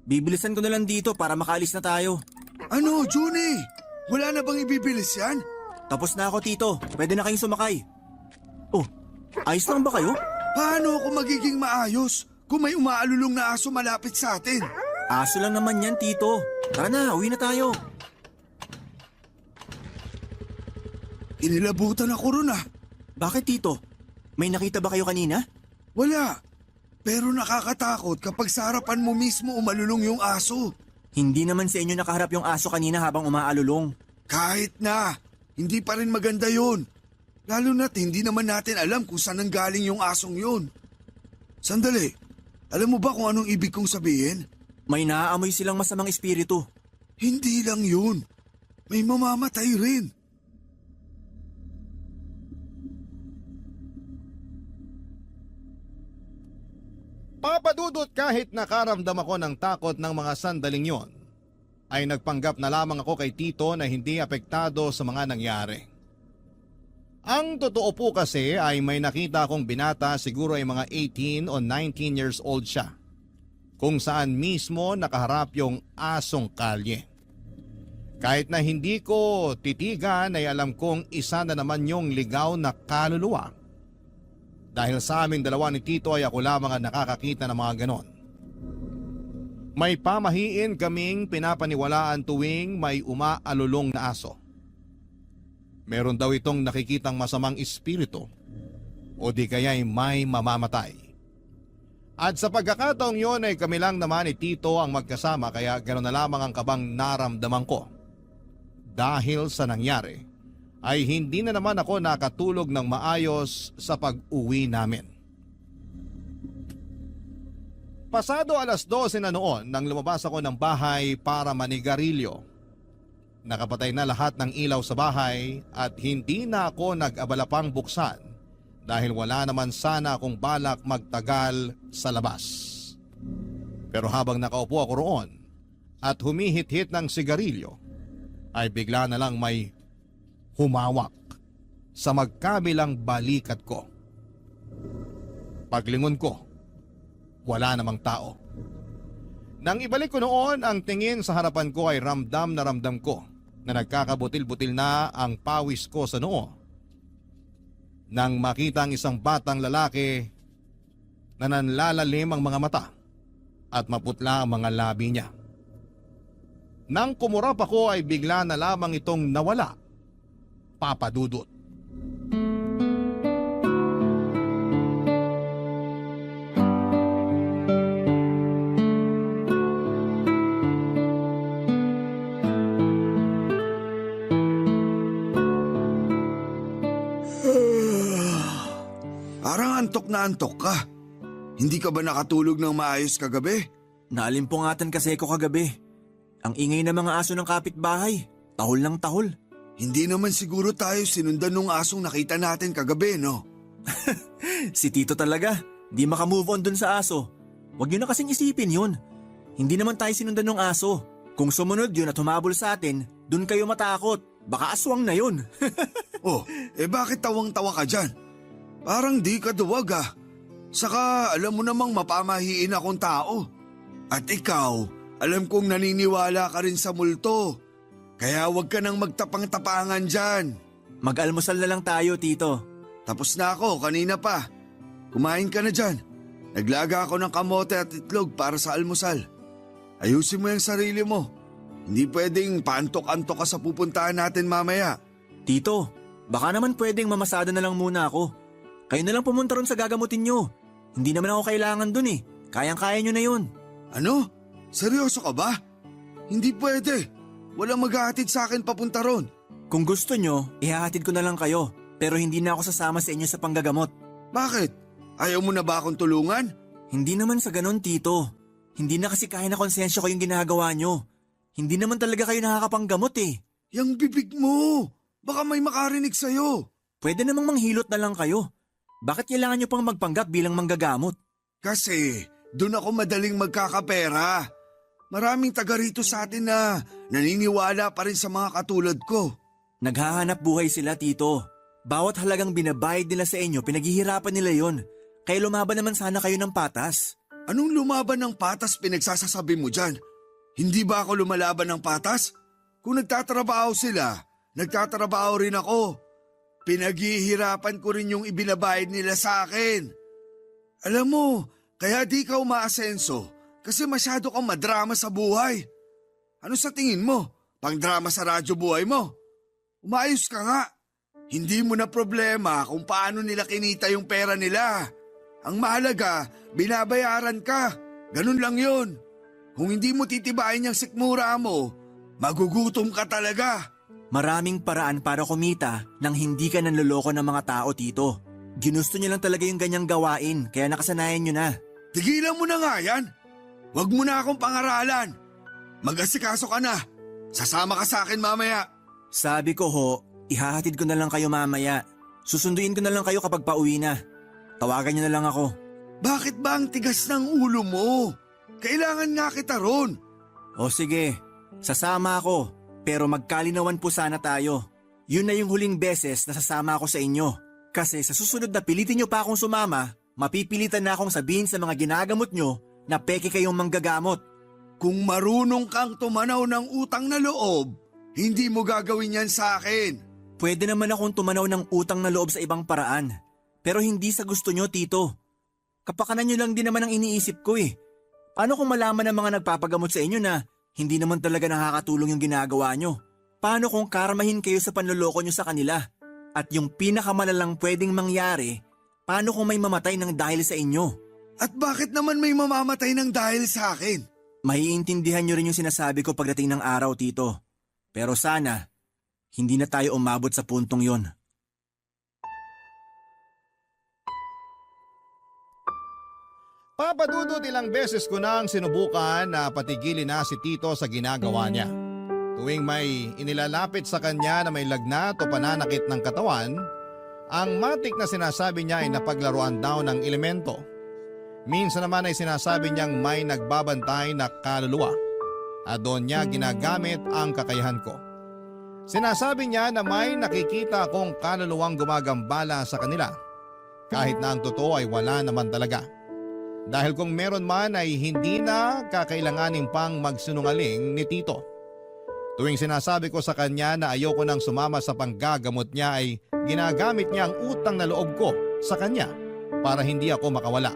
Bibilisan ko na lang dito para makaalis na tayo. Ano, Juni? Wala na bang ibibilis yan? Tapos na ako, Tito. Pwede na kayong sumakay. Oh, ayos lang ba kayo? Paano ako magiging maayos kung may umaalulong na aso malapit sa atin? Aso lang naman yan, Tito. Tara na, uwi na tayo. Inilabutan ako ron ah. Bakit, Tito? May nakita ba kayo kanina? Wala. Pero nakakatakot kapag sa harapan mo mismo umalulong yung aso. Hindi naman sa inyo nakaharap yung aso kanina habang umaalulong. Kahit na, hindi pa rin maganda yun. Lalo na't hindi naman natin alam kung saan nanggaling yung asong yun. Sandali, alam mo ba kung anong ibig kong sabihin? May naaamoy silang masamang espiritu. Hindi lang yun. May mamamatay rin. Papadudot kahit nakaramdam ako ng takot ng mga sandaling yon, ay nagpanggap na lamang ako kay Tito na hindi apektado sa mga nangyari. Ang totoo po kasi ay may nakita akong binata, siguro ay mga 18 o 19 years old siya, kung saan mismo nakaharap yung asong kalye. Kahit na hindi ko titigan ay alam kong isa na naman yung ligaw na kaluluwa. Dahil sa amin dalawa ni Tito ay ako lamang ang nakakakita ng mga ganon. May pamahiin kaming pinapaniwalaan tuwing may umaalulong na aso. Meron daw itong nakikitang masamang espiritu o di kaya'y may mamamatay. At sa pagkakataong yon ay kami lang naman ni Tito ang magkasama kaya gano'n na lamang ang kabang naramdaman ko. Dahil sa nangyari ay hindi na naman ako nakatulog ng maayos sa pag-uwi namin. Pasado 12:00 na noon nang lumabas ako ng bahay para manigarilyo. Nakapatay na lahat ng ilaw sa bahay at hindi na ako nag-abala pang buksan dahil wala naman sana akong balak magtagal sa labas. Pero habang nakaupo ako roon at humihit-hit ng sigarilyo, ay bigla na lang may humawak sa magkabilang balikat ko. Paglingon ko, wala namang tao. Nang ibalik ko noon ang tingin sa harapan ko ay ramdam na ramdam ko na nagkakabutil-butil na ang pawis ko sa noo. Nang makita ang isang batang lalaki na nanlalalim ang mga mata at maputla ang mga labi niya. Nang kumurap ako ay bigla na lamang itong nawala. Papadudot. Parang antok na antok ka. Hindi ka ba nakatulog ng maayos kagabi? Naalimpungatan kasi ko kagabi. Ang ingay ng mga aso ng kapitbahay. Tahol ng tahol. Hindi naman siguro tayo sinundan nung asong nakita natin kagabi, no? Si Tito talaga. Di makamove on dun sa aso. Huwag nyo na kasing isipin yun. Hindi naman tayo sinundan ng aso. Kung sumunod yun at humabol sa atin, dun kayo matakot. Baka aswang na yun. Oh, bakit tawang-tawa ka dyan? Parang di ka duwag ah. Saka alam mo namang mapamahiin akong tao. At ikaw, alam kong naniniwala ka rin sa multo. Kaya huwag ka nang magtapang-tapangan dyan. Mag-almusal na lang tayo, Tito. Tapos na ako, kanina pa. Kumain ka na dyan. Naglaga ako ng kamote at itlog para sa almusal. Ayusin mo yung sarili mo. Hindi pwedeng paantok-antok ka sa pupuntahan natin mamaya. Tito, baka naman pwedeng mamasada na lang muna ako. Kayo na lang pumunta ron sa gagamutin nyo. Hindi naman ako kailangan dun eh. Kayang-kaya nyo na yun. Ano? Seryoso ka ba? Hindi pwede. Walang maghahatid sa akin papunta ron. Kung gusto nyo, ihahatid ko na lang kayo. Pero hindi na ako sasama sa inyo sa panggagamot. Bakit? Ayaw mo na ba akong tulungan? Hindi naman sa ganon, Tito. Hindi na kasi kaya na konsensya ko yung ginagawa nyo. Hindi naman talaga kayo nakakapanggamot eh. Yang bibig mo! Baka may makarinig sa'yo. Pwede namang manghilot na lang kayo. Bakit kailangan nyo pang magpanggap bilang manggagamot? Kasi doon ako madaling magkakapera. Maraming taga rito sa atin na naniniwala pa rin sa mga katulad ko. Naghahanap buhay sila, Tito. Bawat halagang binabayad nila sa inyo, pinaghihirapan nila yon. Kaya lumaban naman sana kayo ng patas. Anong lumaban ng patas pinagsasasabi mo dyan? Hindi ba ako lumalaban ng patas? Kung nagtatrabaho sila, nagtatrabaho rin ako. Pinaghihirapan ko rin yung ibinabayad nila sa akin. Alam mo, kaya di ka umaasenso kasi masyado kang madrama sa buhay. Ano sa tingin mo? Pang-drama sa radyo buhay mo? Umayos ka nga. Hindi mo na problema kung paano nila kinita yung pera nila. Ang mahalaga, binabayaran ka. Ganun lang yun. Kung hindi mo titibayin yung sikmura mo, magugutom ka talaga. Maraming paraan para kumita nang hindi ka nanloloko ng mga tao, Tito. Ginusto niyo lang talaga yung ganyang gawain, kaya nakasanayan niyo na. Tigilan mo na nga yan. Huwag mo na akong pangaralan. Mag-asikaso ka na. Sasama ka sa akin mamaya. Sabi ko ho, ihahatid ko na lang kayo mamaya. Susunduin ko na lang kayo kapag pauwi na. Tawagan niyo na lang ako. Bakit ba ang tigas ng ulo mo? Kailangan nga kita ron. O sige, sasama ako. Pero magkalinawan po sana tayo. Yun na yung huling beses na sasama ako sa inyo. Kasi sa susunod na pilitin nyo pa akong sumama, mapipilitan na akong sabihin sa mga ginagamot nyo na peke kayong manggagamot. Kung marunong kang tumanaw ng utang na loob, hindi mo gagawin yan sa akin. Pwede naman akong tumanaw ng utang na loob sa ibang paraan. Pero hindi sa gusto nyo, Tito. Kapakanan nyo lang din naman ang iniisip ko eh. Paano kung malaman ng mga nagpapagamot sa inyo na hindi naman talaga nakakatulong yung ginagawa nyo? Paano kung karmahin kayo sa panloloko nyo sa kanila? At yung pinakamalalang pwedeng mangyari, paano kung may mamatay ng dahil sa inyo? At bakit naman may mamamatay ng dahil sa akin? Maiintindihan nyo rin yung sinasabi ko pagdating ng araw, Tito. Pero sana, hindi na tayo umabot sa puntong yon. Papadudot ilang beses ko nang sinubukan na patigilin na si Tito sa ginagawa niya. Tuwing may inilalapit sa kanya na may lagnat o pananakit ng katawan, ang matik na sinasabi niya ay napaglaruan daw ng elemento. Minsan naman ay sinasabi niyang may nagbabantay na kaluluwa at doon niya ginagamit ang kakayahan ko. Sinasabi niya na may nakikita akong kaluluwang gumagambala sa kanila kahit na ang totoo ay wala naman talaga. Dahil kung meron man ay hindi na kakailanganin pang magsinungaling ni Tito. Tuwing sinasabi ko sa kanya na ayoko nang sumama sa panggagamot niya ay ginagamit niya ang utang na loob ko sa kanya para hindi ako makawala.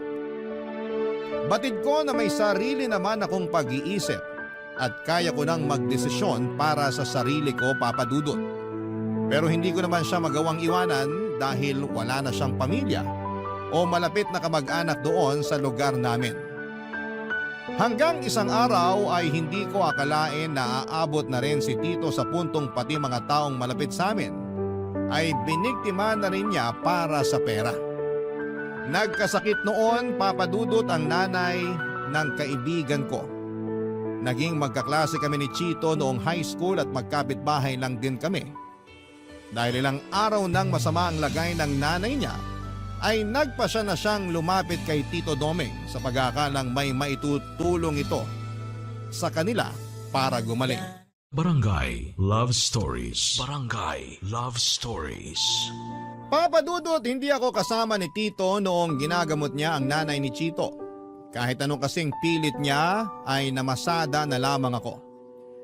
Batid ko na may sarili naman akong pag-iisip at kaya ko nang magdesisyon para sa sarili ko, Papa Dudut. Pero hindi ko naman siya magawang iwanan dahil wala na siyang pamilya o malapit na kamag-anak doon sa lugar namin. Hanggang isang araw ay hindi ko akalain na aabot na rin si Tito sa puntong pati mga taong malapit sa amin ay biniktima na rin niya para sa pera. Nagkasakit noon, Papa Dudut, ang nanay ng kaibigan ko. Naging magkaklase kami ni Chito noong high school at magkapitbahay lang din kami. Dahil ilang araw nang masama ang lagay ng nanay niya, ay nagpasya na siyang lumapit kay Tito Doming sa pag-aakalang may maitutulong ito sa kanila para gumaling. Barangay Love Stories. Barangay Love Stories. Papa Dudut, hindi ako kasama ni Tito noong ginagamot niya ang nanay ni Chito. Kahit anong kasing pilit niya ay namasada na lamang ako.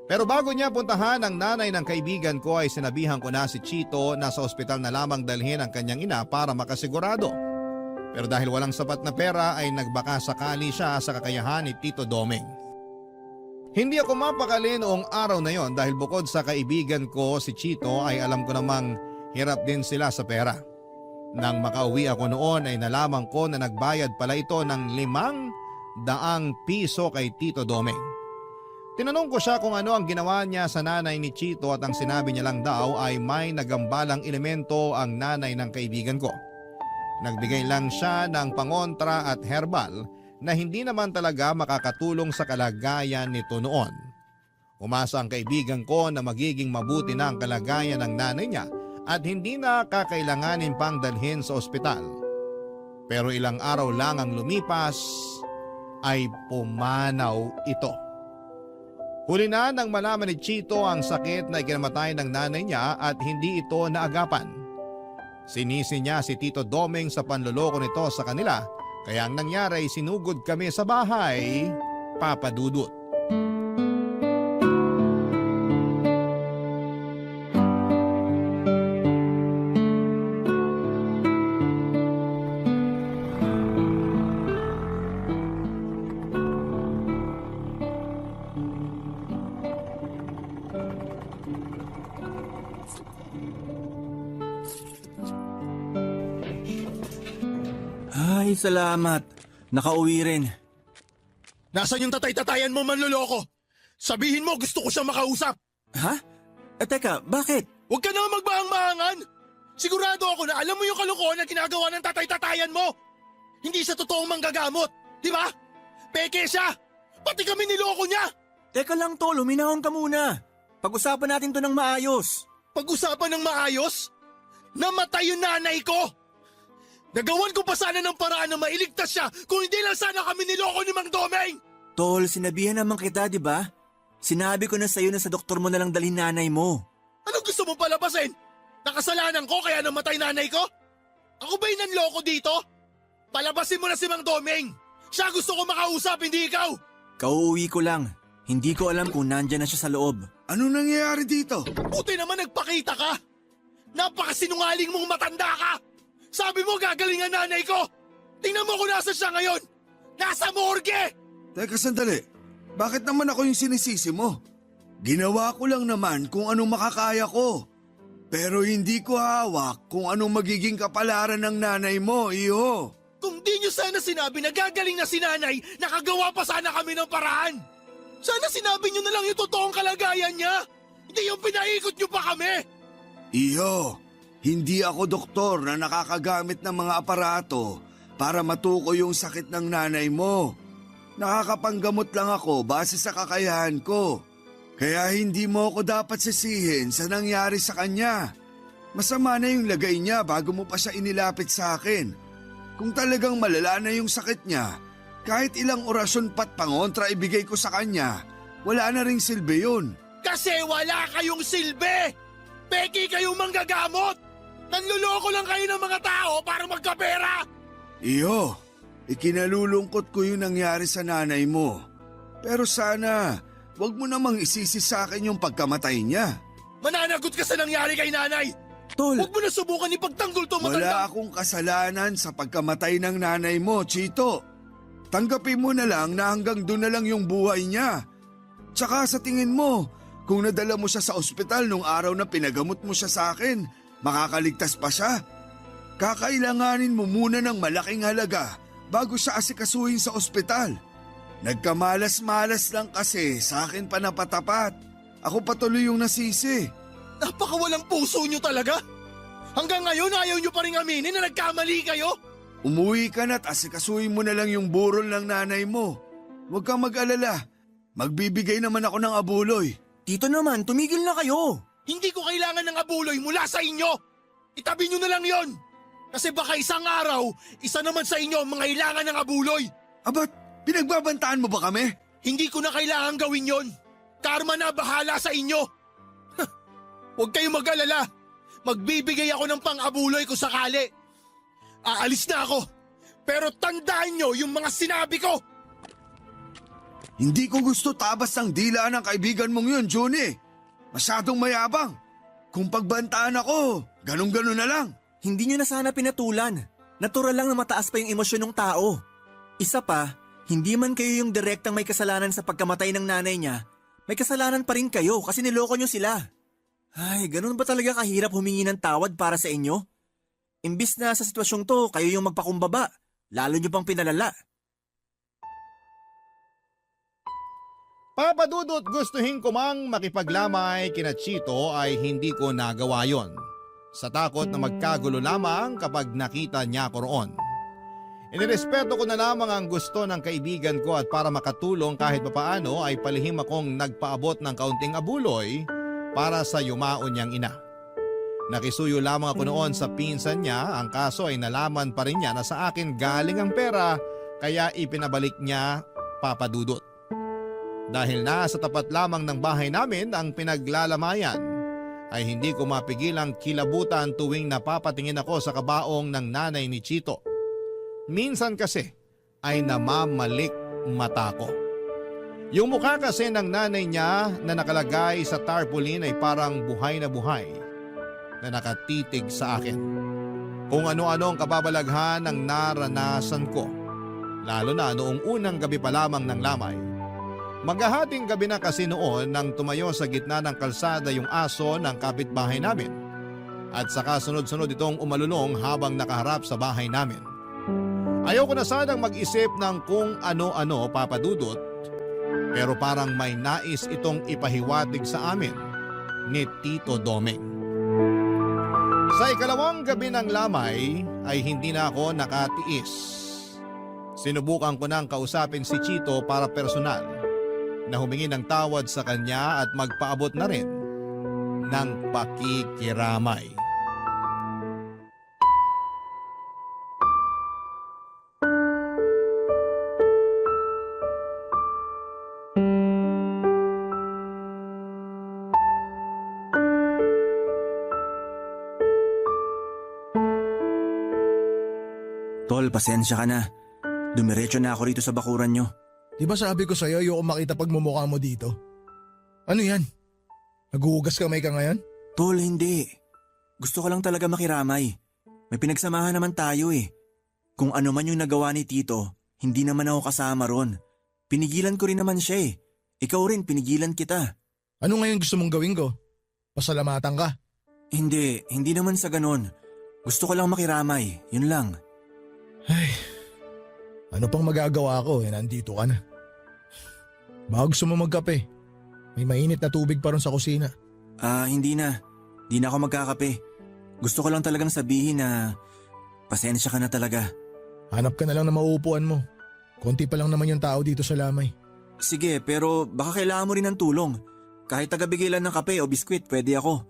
Pero bago niya puntahan ang nanay ng kaibigan ko ay sinabihan ko na si Chito na sa ospital na lamang dalhin ang kanyang ina para makasigurado. Pero dahil walang sapat na pera ay nagbaka sakali siya sa kakayahan ni Tito Doming. Hindi ako mapakali noong araw na yon dahil bukod sa kaibigan ko si Chito ay alam ko namang hirap din sila sa pera. Nang makauwi ako noon ay nalaman ko na nagbayad pala ito ng 500 piso kay Tito Doming. Tinanong ko siya kung ano ang ginawa niya sa nanay ni Chito at ang sinabi niya lang daw ay may nagambalang elemento ang nanay ng kaibigan ko. Nagbigay lang siya ng pangontra at herbal na hindi naman talaga makakatulong sa kalagayan nito noon. Umasa ang kaibigan ko na magiging mabuti na ang kalagayan ng nanay niya at hindi na kakailanganin pang dalhin sa ospital. Pero ilang araw lang ang lumipas ay pumanaw ito. Huli na nang malaman ni Chito ang sakit na ikinamatay ng nanay niya at hindi ito naagapan. Sinisi niya si Tito Doming sa panloloko nito sa kanila kaya ang nangyari ay sinugod kami sa bahay, Papa Dudut. Ay, salamat. Nakauwi rin. Nasaan yung tatay-tatayan mo, manloloko? Sabihin mo, gusto ko siya makausap. Ha? Teka, bakit? Huwag ka na magbahang-mahangan! Sigurado ako na alam mo yung kalokohan na ginagawa ng tatay-tatayan mo! Hindi siya totoong manggagamot, di ba? Peke siya! Pati kami niloko niya! Teka lang tol, huminahon ka muna. Pag-usapan natin to ng maayos. Pag-usapan ng maayos? Namatay yung nanay ko! Nagawan ko pa sana ng paraan na mailigtas siya kung hindi lang sana kami niloko ni Mang Domeng! Tol, sinabihan naman kita, di ba? Sinabi ko na sa'yo na sa doktor mo na lang dalhin nanay mo. Anong gusto mo palabasin? Nakasalanan ko kaya namatay nanay ko? Ako ba yung nanloko dito? Palabasin mo na si Mang Domeng! Siya gusto ko makausap, hindi ikaw! Kauuwi ko lang. Hindi ko alam kung nandyan na siya sa loob. Ano nangyayari dito? Buti naman nagpakita ka! Napakasinungaling mong matanda ka! Sabi mo gagaling ang nanay ko! Tingnan mo kung nasa siya ngayon! Nasa morgue! Teka sandali, bakit naman ako yung sinisisi mo? Ginawa ko lang naman kung anong makakaya ko. Pero hindi ko hawak kung anong magiging kapalaran ng nanay mo, iho. Kung di nyo sana sinabi na gagaling na si nanay, nakagawa pa sana kami ng paraan! Sana sinabi nyo na lang yung totoong kalagayan niya! Hindi yung pinaikot nyo pa kami! Iho, hindi ako doktor na nakakagamit ng mga aparato para matukoy yung sakit ng nanay mo. Nakakapanggamot lang ako base sa kakayahan ko. Kaya hindi mo ako dapat sisihin sa nangyari sa kanya. Masama na yung lagay niya bago mo pa siya inilapit sa akin. Kung talagang malala na yung sakit niya, kahit ilang orasyon pat pangontra ibigay ko sa kanya, wala na ring silbi yun. Kasi wala kayong silbi! Peki kayong manggagamot! Nanluloko lang kayo ng mga tao para magkapera! Iyo, ikinalulungkot ko yung nangyari sa nanay mo. Pero sana, wag mo namang isisi sa akin yung pagkamatay niya. Mananagot ka sa nangyari kay nanay! Tol, Huwag mo na subukan ipagtanggol to matanda! Wala akong kasalanan sa pagkamatay ng nanay mo, Chito. Tanggapin mo na lang na hanggang doon na lang yung buhay niya. Tsaka sa tingin mo, kung nadala mo siya sa ospital nung araw na pinagamot mo siya sa akin, makakaligtas pa siya? Kakailanganin mo muna ng malaking halaga bago siya asikasuhin sa ospital. Nagkamalas-malas lang kasi sa akin pa napatapat. Ako patuloy yung nasisi. Napakawalang puso nyo talaga! Hanggang ngayon ayaw nyo pa rin aminin na nagkamali kayo? Umuwi ka na't asikasuhin mo na lang yung burol ng nanay mo. Huwag kang mag-alala. Magbibigay naman ako ng abuloy. Tito naman, tumigil na kayo. Hindi ko kailangan ng abuloy mula sa inyo! Itabi nyo na lang yon! Kasi baka isang araw, isa naman sa inyo ang mangailangan ng abuloy! Abat, pinagbabantaan mo ba kami? Hindi ko na kailangan gawin yon! Karma na bahala sa inyo! Huwag kayong mag-alala! Magbibigay ako ng pang-abuloy kung sakali! Aalis na ako! Pero tandaan nyo yung mga sinabi ko! Hindi ko gusto tabas ng dila ng kaibigan mong yun, Johnny. Masyadong mayabang. Kung pagbantaan ako, ganun-ganun na lang. Hindi nyo na sana pinatulan. Natural lang na mataas pa yung emosyon ng tao. Isa pa, hindi man kayo yung direktang may kasalanan sa pagkamatay ng nanay niya, may kasalanan pa rin kayo kasi niloko nyo sila. Ay, ganun ba talaga kahirap humingi ng tawad para sa inyo? Imbis na sa sitwasyong to, kayo yung magpakumbaba. Lalo nyo pang pinalala. Papadudot gustuhin ko mang makipaglamay kina Chito ay hindi ko nagawa yon. Sa takot na magkagulo lamang kapag nakita niya ko roon. Inirespeto ko na lamang ang gusto ng kaibigan ko at para makatulong kahit papaano ay palihim akong nagpaabot ng kaunting abuloy para sa yumao niyang ina. Nakisuyo lamang ako noon sa pinsan niya, ang kaso ay nalaman pa rin niya na sa akin galing ang pera kaya ipinabalik niya Papadudot. Dahil nasa tapat lamang ng bahay namin ang pinaglalamayan, ay hindi ko mapigilang kilabutan tuwing napapatingin ako sa kabaong ng nanay ni Chito. Minsan kasi ay namamalik mata ko. Yung mukha kasi ng nanay niya na nakalagay sa tarpaulin ay parang buhay na nakatitig sa akin. Kung ano-ano ang kababalaghan ng naranasan ko, lalo na noong unang gabi pa lamang ng lamay. Maghahating gabi na kasi noon nang tumayo sa gitna ng kalsada yung aso ng kapitbahay namin. At saka sunod-sunod itong umalulong habang nakaharap sa bahay namin. Ayaw ko na sanang mag-isip ng kung ano-ano, Papadudot, pero parang may nais itong ipahiwatig sa amin ni Tito Domeng. Sa ikalawang gabi ng lamay ay hindi na ako nakatiis. Sinubukan ko nang kausapin si Chito para personal na humingi ng tawad sa kanya at magpaabot na rin ng pakikiramay. Tol, pasensya ka na. Dumiretso na ako rito sa bakuran nyo. Di ba sabi ko sa'yo ayoko makita pagmumukha mo dito? Ano yan? Naghuhugas kamay ka ngayon? Tol, hindi. Gusto ko lang talaga makiramay. May pinagsamahan naman tayo eh. Kung ano man yung nagawa ni Tito, hindi naman ako kasama ron. Pinigilan ko rin naman siya eh. Ikaw rin, pinigilan kita. Ano ngayon gusto mong gawin ko? Pasalamatan ka? Hindi naman sa ganon. Gusto ko lang makiramay, yun lang. Ay, ano pang magagawa ko nandito ka na. Baka gusto mo magkape. May mainit na tubig pa ron sa kusina. Hindi na. Di na ako magkakape. Gusto ko lang talagang sabihin na pasensya ka na talaga. Hanap ka na lang na mauupuan mo. Konti pa lang naman yung tao dito sa lamay. Sige, pero baka kailangan mo rin ng tulong. Kahit tagabigay lang ng kape o biskwit, pwede ako.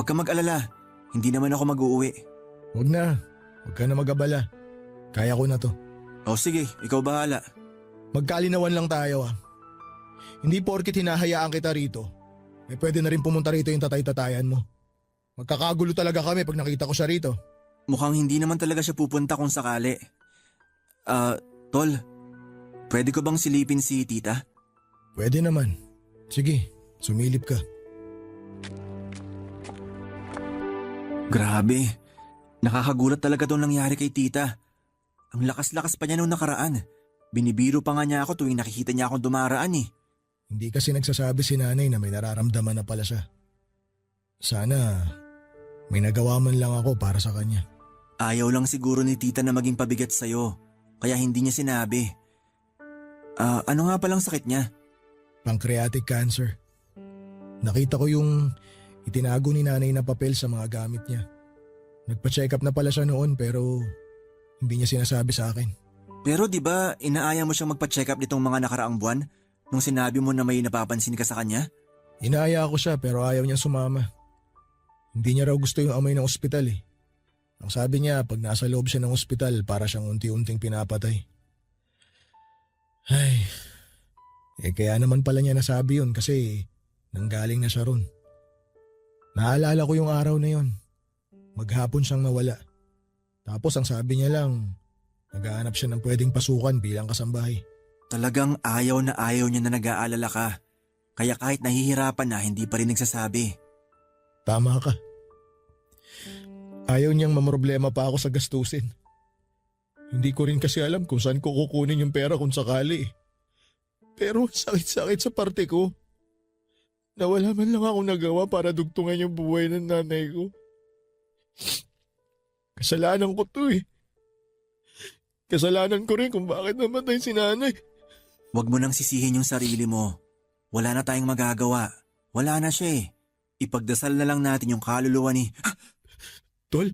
Huwag ka mag-alala. Hindi naman ako mag-uuwi. Huwag na. Huwag ka na mag-abala. Kaya ko na to. O sige, ikaw bahala. Magkalinawan lang tayo Hindi porkit hinahayaan kita rito, pwede na rin pumunta rito yung tatay-tatayan mo. Magkakagulo talaga kami pag nakita ko siya rito. Mukhang hindi naman talaga siya pupunta kung sakali. Tol, pwede ko bang silipin si tita? Pwede naman. Sige, sumilip ka. Grabe, nakakagulat talaga itong nangyari kay tita. Ang lakas-lakas pa niya nung nakaraan. Binibiro pa nga niya ako tuwing nakikita niya akong dumaraan eh. Hindi kasi nagsasabi si nanay na may nararamdaman na pala siya. Sana may nagawa man lang ako para sa kanya. Ayaw lang siguro ni tita na maging pabigat sa'yo, kaya hindi niya sinabi. Ano nga palang sakit niya? Pancreatic cancer. Nakita ko yung itinago ni nanay na papel sa mga gamit niya. Nagpa-check up na pala siya noon pero hindi niya sinasabi sa akin. Pero di ba inaaya mo siyang magpa-check up nitong mga nakaraang buwan nung sinabi mo na may napapansin ka sa kanya? Inaaya ko siya pero ayaw niya sumama. Hindi niya raw gusto yung amoy ng ospital eh. Ang sabi niya pag nasa loob siya ng ospital para siyang unti-unting pinapatay. Ay, kaya naman pala niya nasabi yun kasi nanggaling na siya ron. Naalala ko yung araw na yun. Maghapon siyang nawala. Tapos ang sabi niya lang, naghahanap siya ng pwedeng pasukan bilang kasambahay. Talagang ayaw niya na nag-aalala ka. Kaya kahit nahihirapan na hindi pa rin nagsasabi. Tama ka. Ayaw niyang mamroblema pa ako sa gastusin. Hindi ko rin kasi alam kung saan ko kukunin yung pera kung sakali. Pero sakit-sakit sa parte ko. Nawala man lang akong nagawa para dugtungan yung buhay ng nanay ko. Kasalanan ko to eh. Kasalanan ko rin kung bakit namatay si nanay. Huwag mo nang sisihin yung sarili mo. Wala na tayong magagawa. Wala na siya eh. Ipagdasal na lang natin yung kaluluwa ni... Tol,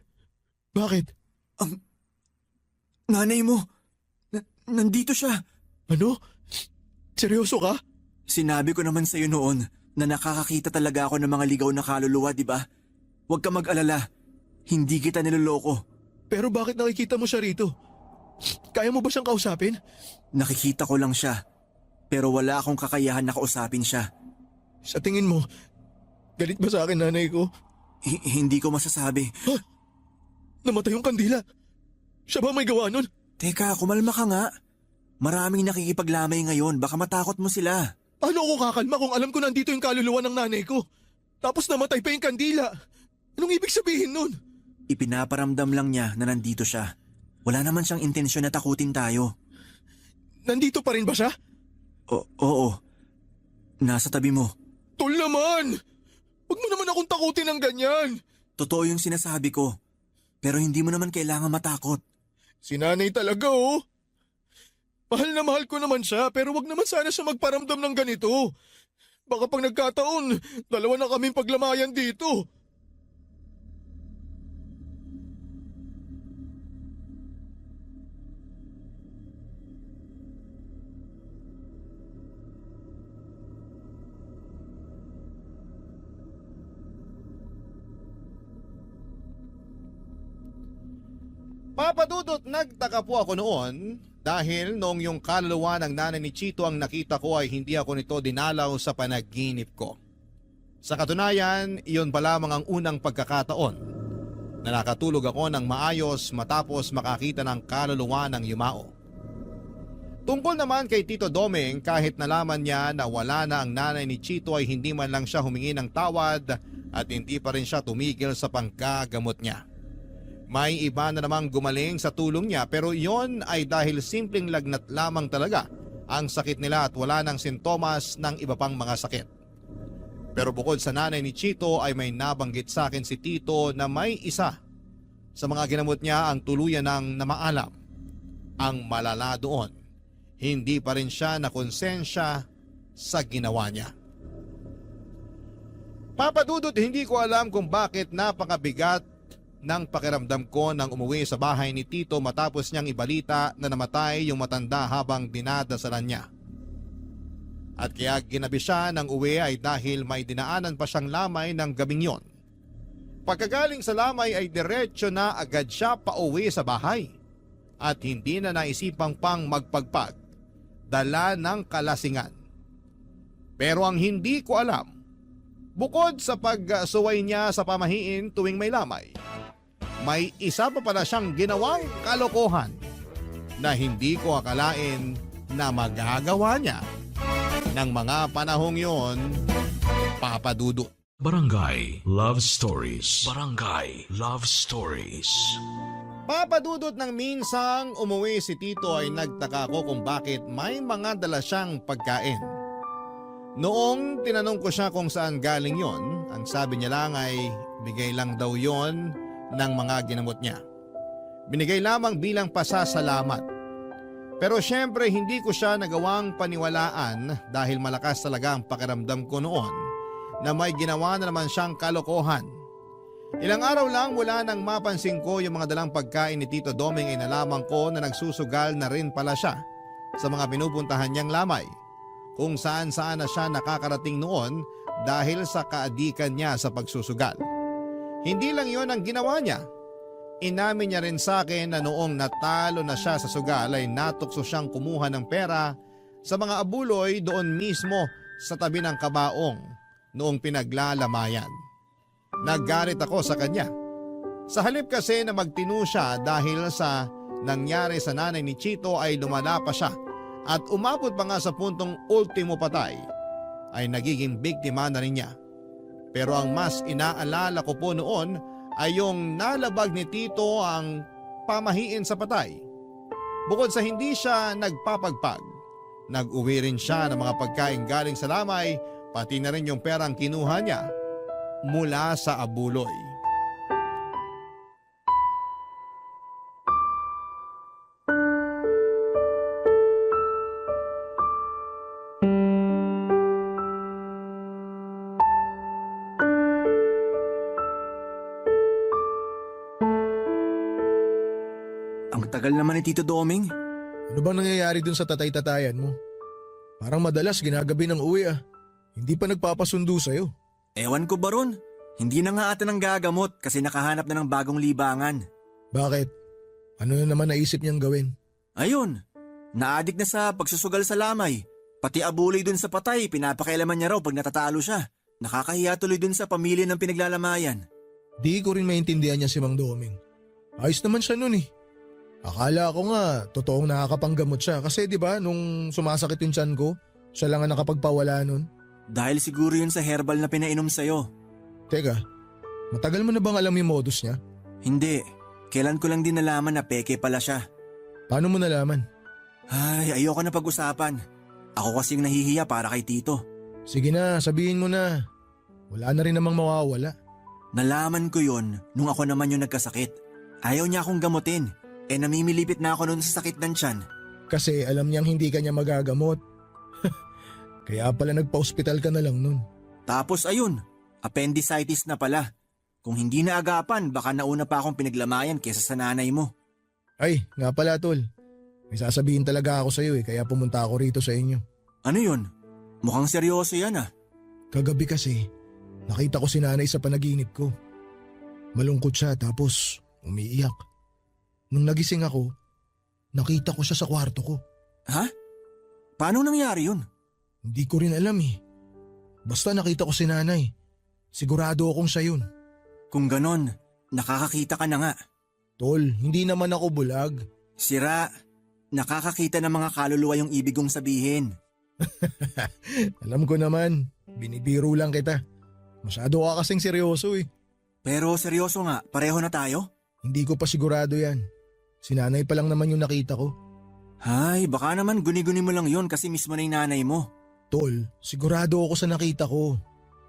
bakit? Ang nanay mo, nandito siya. Ano? Seryoso ka? Sinabi ko naman sa'yo noon na nakakakita talaga ako ng mga ligaw na kaluluwa, di ba? Huwag ka mag-alala. Hindi kita niloloko. Pero bakit nakikita mo siya rito? Kaya mo ba siyang kausapin? Nakikita ko lang siya. Pero wala akong kakayahan na kausapin siya. Sa tingin mo, galit ba sa akin nanay ko? Hindi ko masasabi. Ha? Namatay yung kandila. Siya ba may gawa nun? Teka, kumalma ka nga. Maraming nakikipaglamay ngayon. Baka matakot mo sila. Paano ako kakalma kung alam ko nandito yung kaluluwa ng nanay ko? Tapos namatay pa yung kandila. Anong ibig sabihin nun? Ipinaparamdam lang niya na nandito siya. Wala naman siyang intensyon na takutin tayo. Nandito pa rin ba siya? Oo. Nasa tabi mo. Tol naman! Huwag mo naman akong takutin ng ganyan. Totoo yung sinasabi ko. Pero hindi mo naman kailangan matakot. Si nanay talaga oh. Mahal na mahal ko naman siya pero wag naman sana siya magparamdam ng ganito. Baka pag nagkataon, dalawa na kaming paglamayan dito. Papa Dudut, nagtaka po ako noon dahil noong yung kaluluwa ng nanay ni Chito ang nakita ko ay hindi ako nito dinalaw sa panaginip ko. Sa katunayan, iyon pa lamang ang unang pagkakataon na nakatulog ako ng maayos matapos makakita ng kaluluwa ng yumao. Tungkol naman kay Tito Doming, kahit nalaman niya na wala na ang nanay ni Chito ay hindi man lang siya humingi ng tawad at hindi pa rin siya tumigil sa panggagamot niya. May iba na namang gumaling sa tulong niya pero iyon ay dahil simpleng lagnat lamang talaga ang sakit nila at wala ng sintomas ng iba pang mga sakit. Pero bukod sa nanay ni Chito ay may nabanggit sa akin si Tito na may isa sa mga ginamot niya ang tuluyan ng namaalam. Ang malala doon, hindi pa rin siya nakonsensya sa ginawa niya. Papa Dudut, hindi ko alam kung bakit napakabigat ng pakiramdam ko nang umuwi sa bahay ni Tito matapos niyang ibalita na namatay yung matanda habang dinadasalan niya. At kaya ginabi siya ng uwi ay dahil may dinaanan pa siyang lamay ng gabing yon. Pagkagaling sa lamay ay diretsyo na agad siya pauwi sa bahay at hindi na naisipang pang magpagpag, dala ng kalasingan. Pero ang hindi ko alam, bukod sa pagsuway niya sa pamahiin tuwing may lamay, may isa pa pala siyang ginawang kalokohan na hindi ko akalain na magagawa niya ng mga panahong yon, Papa Dudut. Barangay Love Stories. Barangay Love Stories. Papa Dudut, nang minsang umuwi si Tito ay nagtaka ko kung bakit may mga dala siyang pagkain. Noong tinanong ko siya kung saan galing yon, ang sabi niya lang ay bigay lang daw yon ng mga ginamot niya. Binigay lamang bilang pasasalamat. Pero syempre hindi ko siya nagawang paniwalaan dahil malakas talaga ang pakiramdam ko noon na may ginawa na naman siyang kalokohan. Ilang araw lang mula nang mapansin ko yung mga dalang pagkain ni Tito Doming ay nalaman ko na nagsusugal na rin pala siya sa mga pinupuntahan niyang lamay, kung saan na siya nakakarating noon dahil sa kaadikan niya sa pagsusugal. Hindi lang yon ang ginawa niya. Inamin niya rin sa akin na noong natalo na siya sa sugal ay natukso siyang kumuha ng pera sa mga abuloy doon mismo sa tabi ng kabaong noong pinaglalamayan. Naggalit ako sa kanya. Sa halip kasi na magtinu siya dahil sa nangyari sa nanay ni Chito ay lumala pa siya at umabot pa nga sa puntong ultimo patay ay nagiging biktima na rin niya. Pero ang mas inaalala ko po noon ay yung nalabag ni Tito ang pamahiin sa patay. Bukod sa hindi siya nagpapagpag, nag-uwi rin siya ng mga pagkain galing sa lamay, pati na rin yung perang kinuha niya mula sa abuloy. Ang tagal naman ni Tito Doming. Ano bang nangyayari dun sa tatay-tatayan mo? Parang madalas ginagabi ng uwi ah. Hindi pa nagpapasundo sa'yo. Ewan ko ba ron? Hindi na nga ata ng gagamot kasi nakahanap na ng bagong libangan. Bakit? Ano na naman naisip niyang gawin? Ayun, naadik na sa pagsusugal sa lamay. Pati abuloy dun sa patay, pinapakailaman niya raw pag natatalo siya. Nakakahiya tuloy dun sa pamilya ng pinaglalamayan. Di ko rin maintindihan niya si Mang Doming. Ayos naman siya nun eh. Akala ko nga, totoong nakakapanggamot siya kasi di ba nung sumasakit yung tiyan ko, siya lang ang nakapagpawala nun. Dahil siguro yun sa herbal na pinainom sa'yo. Teka, matagal mo na bang alam yung modus niya? Hindi, kailan ko lang din nalaman na peke pala siya. Paano mo nalaman? Ay, ayoko na pag-usapan. Ako kasing nahihiya para kay Tito. Sige na, sabihin mo na. Wala na rin namang mawawala. Nalaman ko yun nung ako naman yung nagkasakit. Ayaw niya akong gamutin. Namimilipit na ako noon sa sakit ng tiyan. Kasi alam niyang hindi ka niya magagamot. Kaya pala nagpa-hospital ka na lang nun. Tapos ayun, appendicitis na pala. Kung hindi na agapan, baka nauna pa akong pinaglamayan kesa sa nanay mo. Ay, nga pala tol. May sasabihin talaga ako sa'yo kaya pumunta ako rito sa inyo. Ano yun? Mukhang seryoso yan ah. Kagabi kasi, nakita ko si nanay sa panaginip ko. Malungkot siya tapos umiiyak. Nung nagising ako, nakita ko siya sa kwarto ko. Ha? Paano nangyari yun? Hindi ko rin alam Basta nakita ko si nanay. Sigurado akong siya yun. Kung ganon, nakakakita ka na nga. Tol, hindi naman ako bulag. Sira, nakakakita ng mga kaluluwa yung ibig kong sabihin. Alam ko naman, binibiro lang kita. Masyado ka kasing seryoso Pero seryoso nga, pareho na tayo? Hindi ko pa sigurado yan. Si nanay pa lang naman yung nakita ko. Ay, baka naman guni-guni mo lang yun kasi mismo na yung nanay mo. Tol, sigurado ako sa nakita ko.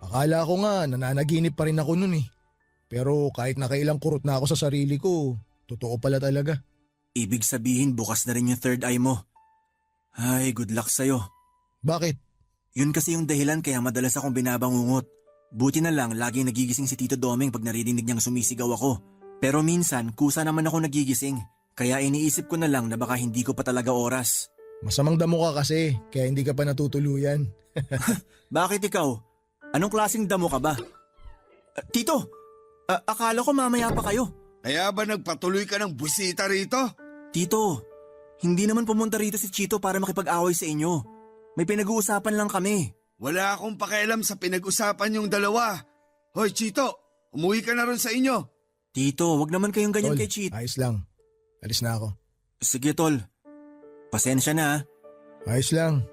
Akala ko nga nananaginip pa rin ako nun Pero kahit nakailang kurot na ako sa sarili ko, totoo pala talaga. Ibig sabihin bukas na rin yung third eye mo. Ay, good luck sa'yo. Bakit? Yun kasi yung dahilan kaya madalas akong binabangungot. Buti na lang laging nagigising si Tito Doming pag naririnig niyang sumisigaw ako. Pero minsan kusa naman ako nagigising. Kaya iniisip ko na lang na baka hindi ko pa talaga oras. Masamang damo ka kasi, kaya hindi ka pa natutuluyan. Bakit ikaw? Anong klaseng damo ka ba? Tito, akala ko mamaya pa kayo. Kaya ba nagpatuloy ka ng busita rito? Tito, hindi naman pumunta rito si Chito para makipag-away sa inyo. May pinag-uusapan lang kami. Wala akong pakialam sa pinag-usapan yung dalawa. Hoy Chito, umuwi ka na ron sa inyo. Tito, wag naman kayong ganyan Tol, kay Chito. ayos lang. Alis na ako. Sige tol, pasensya na. Ayos lang.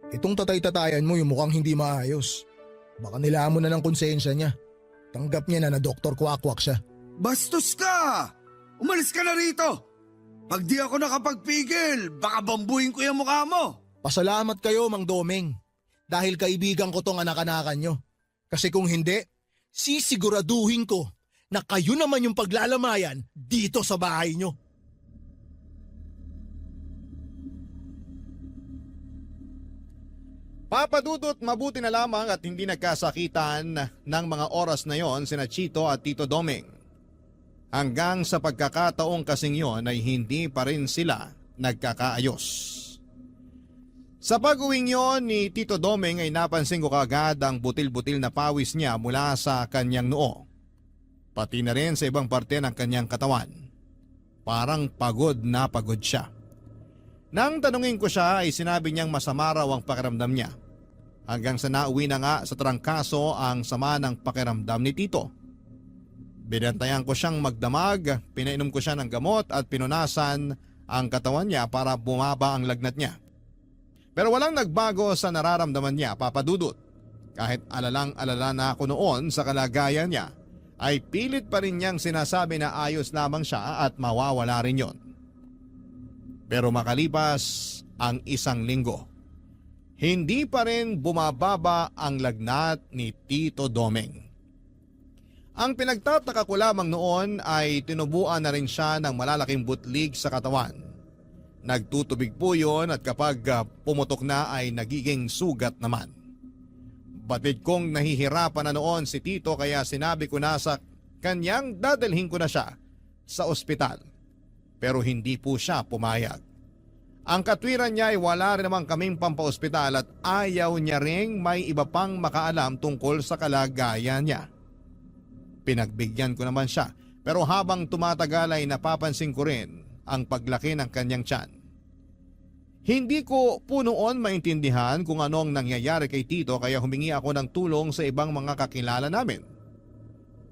Itong tatay-tatayan mo yung mukhang hindi maayos. Baka nilamon na ng konsensya niya. Tanggap niya na Dr. Kwakwak siya. Bastos ka! Umalis ka na rito! Pag di ako nakapagpigil, baka bambuhin ko yung mukha mo! Pasalamat kayo, Mang Domeng. Dahil kaibigan ko tong anak-anakan nyo. Kasi kung hindi, sisiguraduhin ko na kayo naman yung paglalamayan dito sa bahay nyo. Papadudot, mabuti na lamang at hindi nagkasakitan ng mga oras na yon sina Chito at Tito Domeng. Hanggang sa pagkakataong kasing yon ay hindi pa rin sila nagkakaayos. Sa pag-uwing yon ni Tito Domeng ay napansin ko kaagad ang butil-butil na pawis niya mula sa kanyang noo. Pati na rin sa ibang parte ng kanyang katawan. Parang pagod na pagod siya. Nang tanungin ko siya ay sinabi niyang masama raw ang pakiramdam niya. Hanggang sa nauwi na nga sa trangkaso ang sama ng pakiramdam ni Tito. Binantayan ko siyang magdamag, pinainom ko siya ng gamot at pinunasan ang katawan niya para bumaba ang lagnat niya. Pero walang nagbago sa nararamdaman niya, Papadudot. Kahit alalang-alala na ako noon sa kalagayan niya, ay pilit pa rin niyang sinasabi na ayos lamang siya at mawawala rin yon. Pero makalipas ang isang linggo, hindi pa rin bumababa ang lagnat ni Tito Domeng. Ang pinagtataka ko lamang noon ay tinubuan na rin siya ng malalaking butlig sa katawan. Nagtutubig po yun at kapag pumutok na ay nagiging sugat naman. Batid kong nahihirapan na noon si Tito kaya sinabi ko na sa kanyang dadalhin ko na siya sa ospital. Pero hindi po siya pumayag. Ang katwiran niya ay wala rin naman kaming pampaospital at ayaw niya ring may iba pang makaalam tungkol sa kalagayan niya. Pinagbigyan ko naman siya pero habang tumatagal ay napapansin ko rin ang paglaki ng kanyang tiyan. Hindi ko po noon maintindihan kung anong nangyayari kay Tito kaya humingi ako ng tulong sa ibang mga kakilala namin.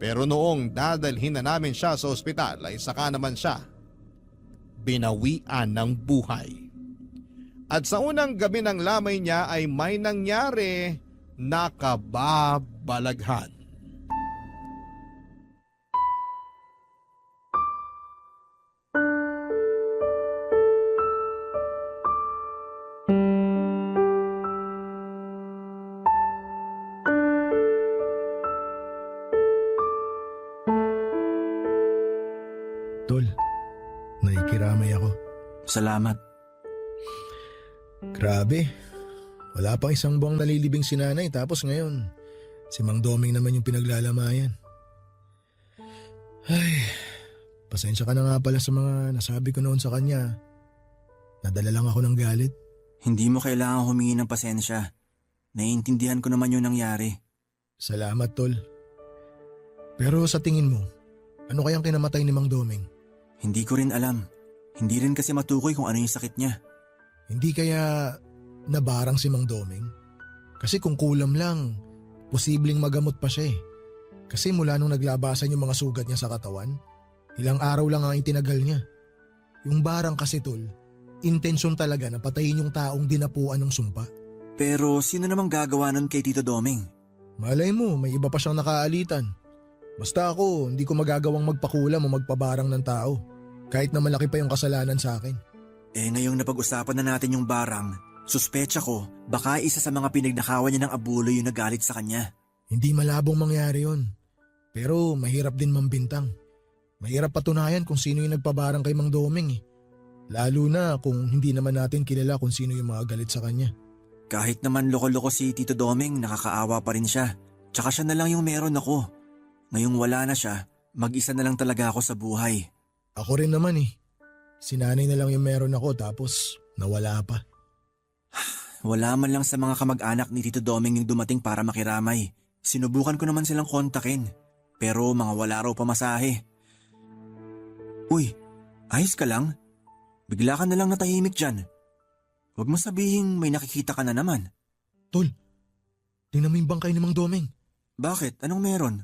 Pero noong dadalhin na namin siya sa ospital ay saka naman siya binawian ng buhay. At sa unang gabi ng lamay niya ay may nangyari na kababalaghan. Tol, nakikiramay ako. Salamat. Grabe, Wala pang isang buwang nalilibing si nanay tapos ngayon, si Mang Doming naman yung pinaglalamayan. Ay, pasensya ka na nga pala sa mga nasabi ko noon sa kanya. Nadala lang ako ng galit. Hindi mo kailangan humingi ng pasensya. Naiintindihan ko naman yung nangyari. Salamat, Tol. Pero sa tingin mo, ano kayang kinamatay ni Mang Doming? Hindi ko rin alam. Hindi rin kasi matukoy kung ano yung sakit niya. Hindi kaya nabarang si Mang Doming? Kasi kung kulam lang, posibleng magamot pa siya eh. Kasi mula nung naglabasan yung mga sugat niya sa katawan, ilang araw lang ang itinagal niya. Yung barang kasi, Tol, intensyon talaga na patayin yung taong dinapuan ng sumpa. Pero sino namang gagawa nun kay Tito Doming? Malay mo, may iba pa siyang nakaalitan. Basta ako, hindi ko magagawang magpakulam o magpabarang ng tao. Kahit na malaki pa yung kasalanan sa akin. Ngayong napag-usapan na natin yung barang, suspecha ko baka isa sa mga pinagnakawan niya ng abuloy yung nagalit sa kanya. Hindi malabong mangyari yun. Pero mahirap din mambintang. Mahirap patunayan kung sino yung nagpabarang kay Mang Doming eh. Lalo na kung hindi naman natin kilala kung sino yung mga galit sa kanya. Kahit naman loko-loko si Tito Doming, nakakaawa pa rin siya. Tsaka siya na lang yung meron ako. Ngayong wala na siya, mag-isa na lang talaga ako sa buhay. Ako rin naman eh. Si nanay na lang yung meron ako tapos nawala pa. Wala man lang sa mga kamag-anak ni Tito Doming yung dumating para makiramay. Sinubukan ko naman silang kontakin. Pero mga wala raw pamasahe. Uy, ayos ka lang? Bigla ka na lang natahimik dyan. Huwag mo sabihin may nakikita ka na naman. Tol, tingnan mo yung bangkay ni Mang Doming. Bakit? Anong meron?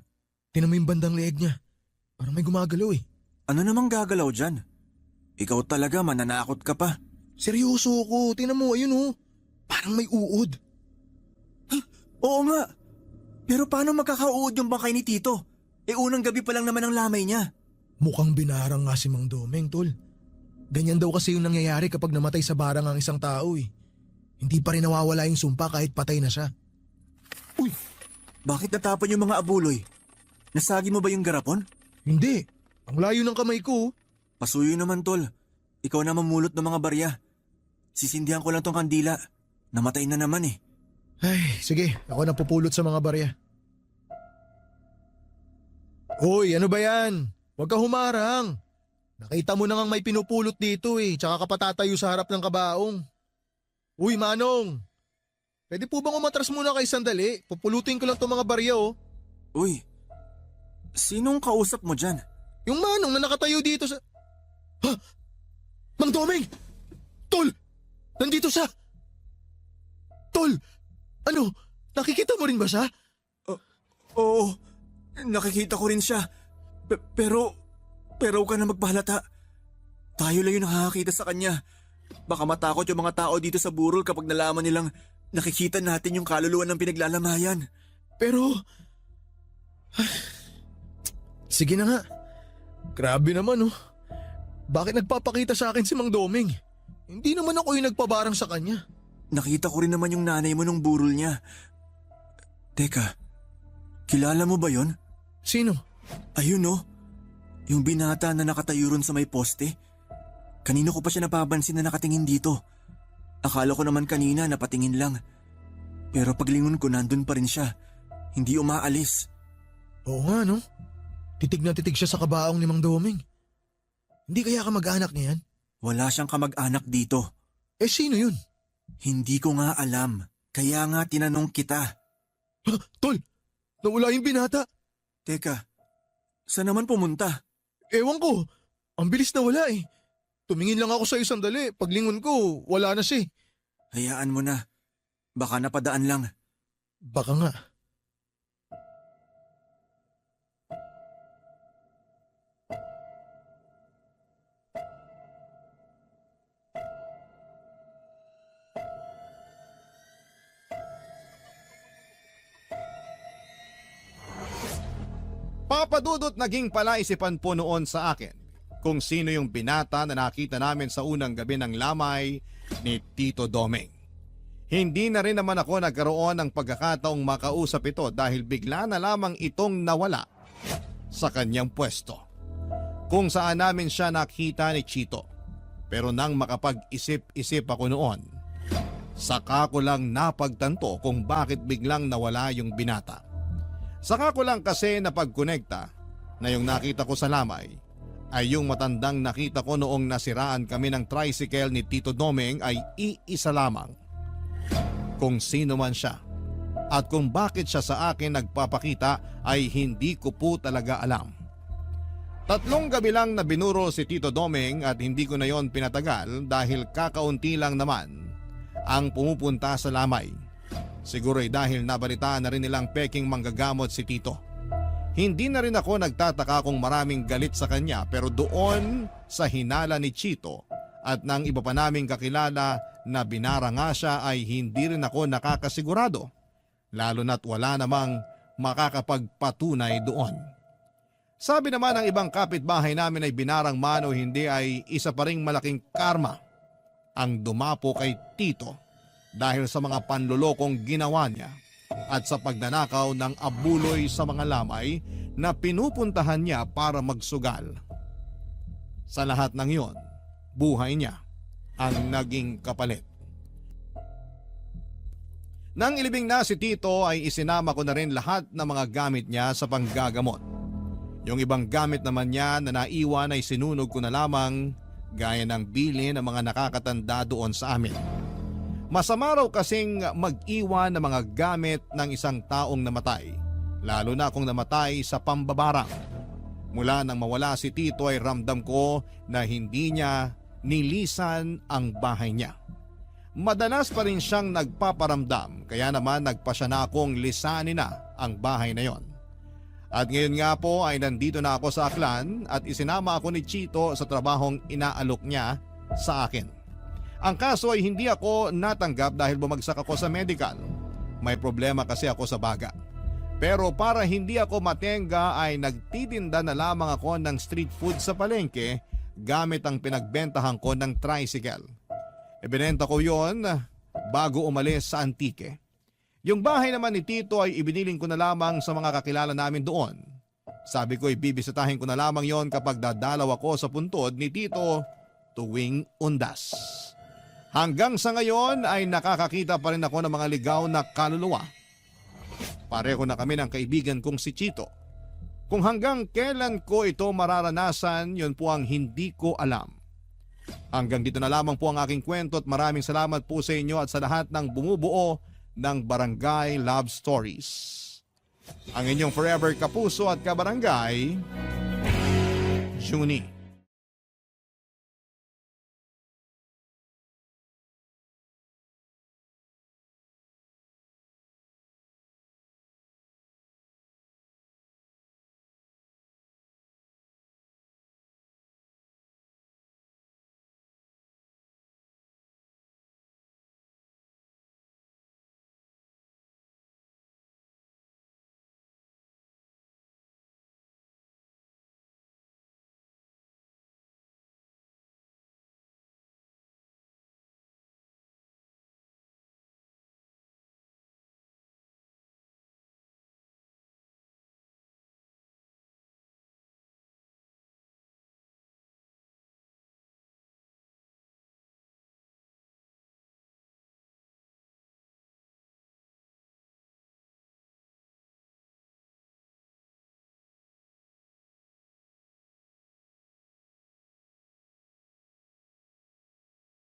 Tingnan mo yung bandang leeg niya. Parang may gumagalaw eh. Ano namang gagalaw dyan? Ikaw talaga, mananakot ka pa. Seryoso ko, tingnan mo, ayun oh. Parang may uod. Oo nga. Pero paano magkakauod yung bangkay ni Tito? Unang gabi pa lang naman ang lamay niya. Mukhang binarang nga si Mang Doming, Tol. Ganyan daw kasi yung nangyayari kapag namatay sa barang ang isang tao eh. Hindi pa rin nawawala yung sumpa kahit patay na siya. Uy, bakit natapon yung mga abuloy? Nasagi mo ba yung garapon? Hindi, ang layo ng kamay ko. Pasuyo naman, Tol. Ikaw na mamulot ng mga barya. Sisindihan ko lang tong kandila. Namatay na naman eh. Ay, sige, ako na pupulot sa mga barya. Hoy, ano ba yan? Huwag ka humarang. Nakita mo na ngang may pinupulot dito eh, tsaka ka patatayo sa harap ng kabaong. Uy, Manong! Pwede po bang umatras muna kay sandali? Pupulutin ko lang itong mga barya oh. Uy, sinong kausap mo dyan? Yung Manong na nakatayo dito sa... Ha? Mang Doming! Tol! Nandito siya! Tol! Ano? Nakikita mo rin ba siya? Oo, nakikita ko rin siya. Pero huwag ka na magpahalata. Tayo lang yung nakakakita sa kanya. Baka matakot yung mga tao dito sa burol kapag nalaman nilang nakikita natin yung kaluluwa ng pinaglalamayan. Pero... Sige na nga. Grabe naman oh. Bakit nagpapakita sa akin si Mang Doming? Hindi naman ako yung nagpabarang sa kanya. Nakita ko rin naman yung nanay mo nung burol niya. Teka, kilala mo ba yon? Sino? Ayun oh, yung binata na nakatayo ron sa may poste. Kanino ko pa siya napapansin na nakatingin dito. Akala ko naman kanina napatingin lang. Pero paglingon ko nandun pa rin siya. Hindi umaalis. Oo nga no. Titig na titig siya sa kabaong ni Mang Doming. Hindi kaya kamag-anak niya yan? Wala siyang kamag-anak dito. Eh sino yun? Hindi ko nga alam. Kaya nga tinanong kita. Ha? Tol! Nawala yung binata. Teka, saan naman pumunta? Ewan ko. Ang bilis na wala eh. Tumingin lang ako sa isang sandali. Paglingon ko, wala na siya eh. Hayaan mo na. Baka napadaan lang. Baka nga. Papadudot naging palaisipan po noon sa akin kung sino yung binata na nakita namin sa unang gabi ng lamay ni Tito Doming. Hindi na rin naman ako nagkaroon ng pagkakataong makausap ito dahil bigla na lamang itong nawala sa kanyang pwesto. Kung saan namin siya nakita ni Chito. Pero nang makapag-isip-isip ako noon, Saka ko lang napagtanto kung bakit biglang nawala yung binata. Saka ko lang kasi napagkonekta na yung nakita ko sa lamay ay yung matandang nakita ko noong nasiraan kami ng tricycle ni Tito Domeng ay iisa lamang. Kung sino man siya at kung bakit siya sa akin nagpapakita ay hindi ko po talaga alam. 3 gabi lang na binuro si Tito Domeng at hindi ko na yon pinatagal dahil kakaunti lang naman ang pumupunta sa lamay. Siguro ay dahil nabalitaan na rin nilang peking manggagamot si Tito. Hindi na rin ako nagtataka kung maraming galit sa kanya pero doon sa hinala ni Chito at ng iba pa naming kakilala na binara nga siya ay hindi rin ako nakakasigurado. Lalo na't wala namang makakapagpatunay doon. Sabi naman ng ibang kapitbahay namin ay binarang man o hindi ay isa pa ring malaking karma ang dumapo kay Tito dahil sa mga panlulokong ginawa niya at sa pagnanakaw ng abuloy sa mga lamay na pinupuntahan niya para magsugal. Sa lahat ng iyon, buhay niya ang naging kapalit. Nang ilibing na si Tito ay isinama ko na rin lahat ng mga gamit niya sa panggagamot. Yung ibang gamit naman niya na naiwan ay sinunog ko na lamang gaya ng bilin ng mga nakakatanda doon sa amin. Masama raw kasing mag-iwan ng mga gamit ng isang taong namatay, lalo na kung namatay sa pambabarang. Mula nang mawala si Tito ay ramdam ko na hindi niya nilisan ang bahay niya. Madalas pa rin siyang nagpaparamdam kaya naman nagpasya na akong lisanin na ang bahay na yon. At ngayon nga po ay nandito na ako sa Aklan at isinama ako ni Chito sa trabahong inaalok niya sa akin. Ang kaso ay hindi ako natanggap dahil bumagsak ako sa medical. May problema kasi ako sa baga. Pero para hindi ako matenga ay nagtitinda na lamang ako ng street food sa palengke gamit ang pinagbentahan ko ng tricycle. Ibinenta ko yon bago umalis sa Antique. Yung bahay naman ni Tito ay ibiniling ko na lamang sa mga kakilala namin doon. Sabi ko ay bibisitahin ko na lamang yon kapag dadalaw ako sa puntod ni Tito tuwing undas. Hanggang sa ngayon ay nakakakita pa rin ako ng mga ligaw na kaluluwa. Pareho na kami ng kaibigan kong si Chito. Kung hanggang kailan ko ito mararanasan, yun po ang hindi ko alam. Hanggang dito na lamang po ang aking kwento at maraming salamat po sa inyo at sa lahat ng bumubuo ng Barangay Love Stories. Ang inyong forever kapuso at kabarangay, Junie.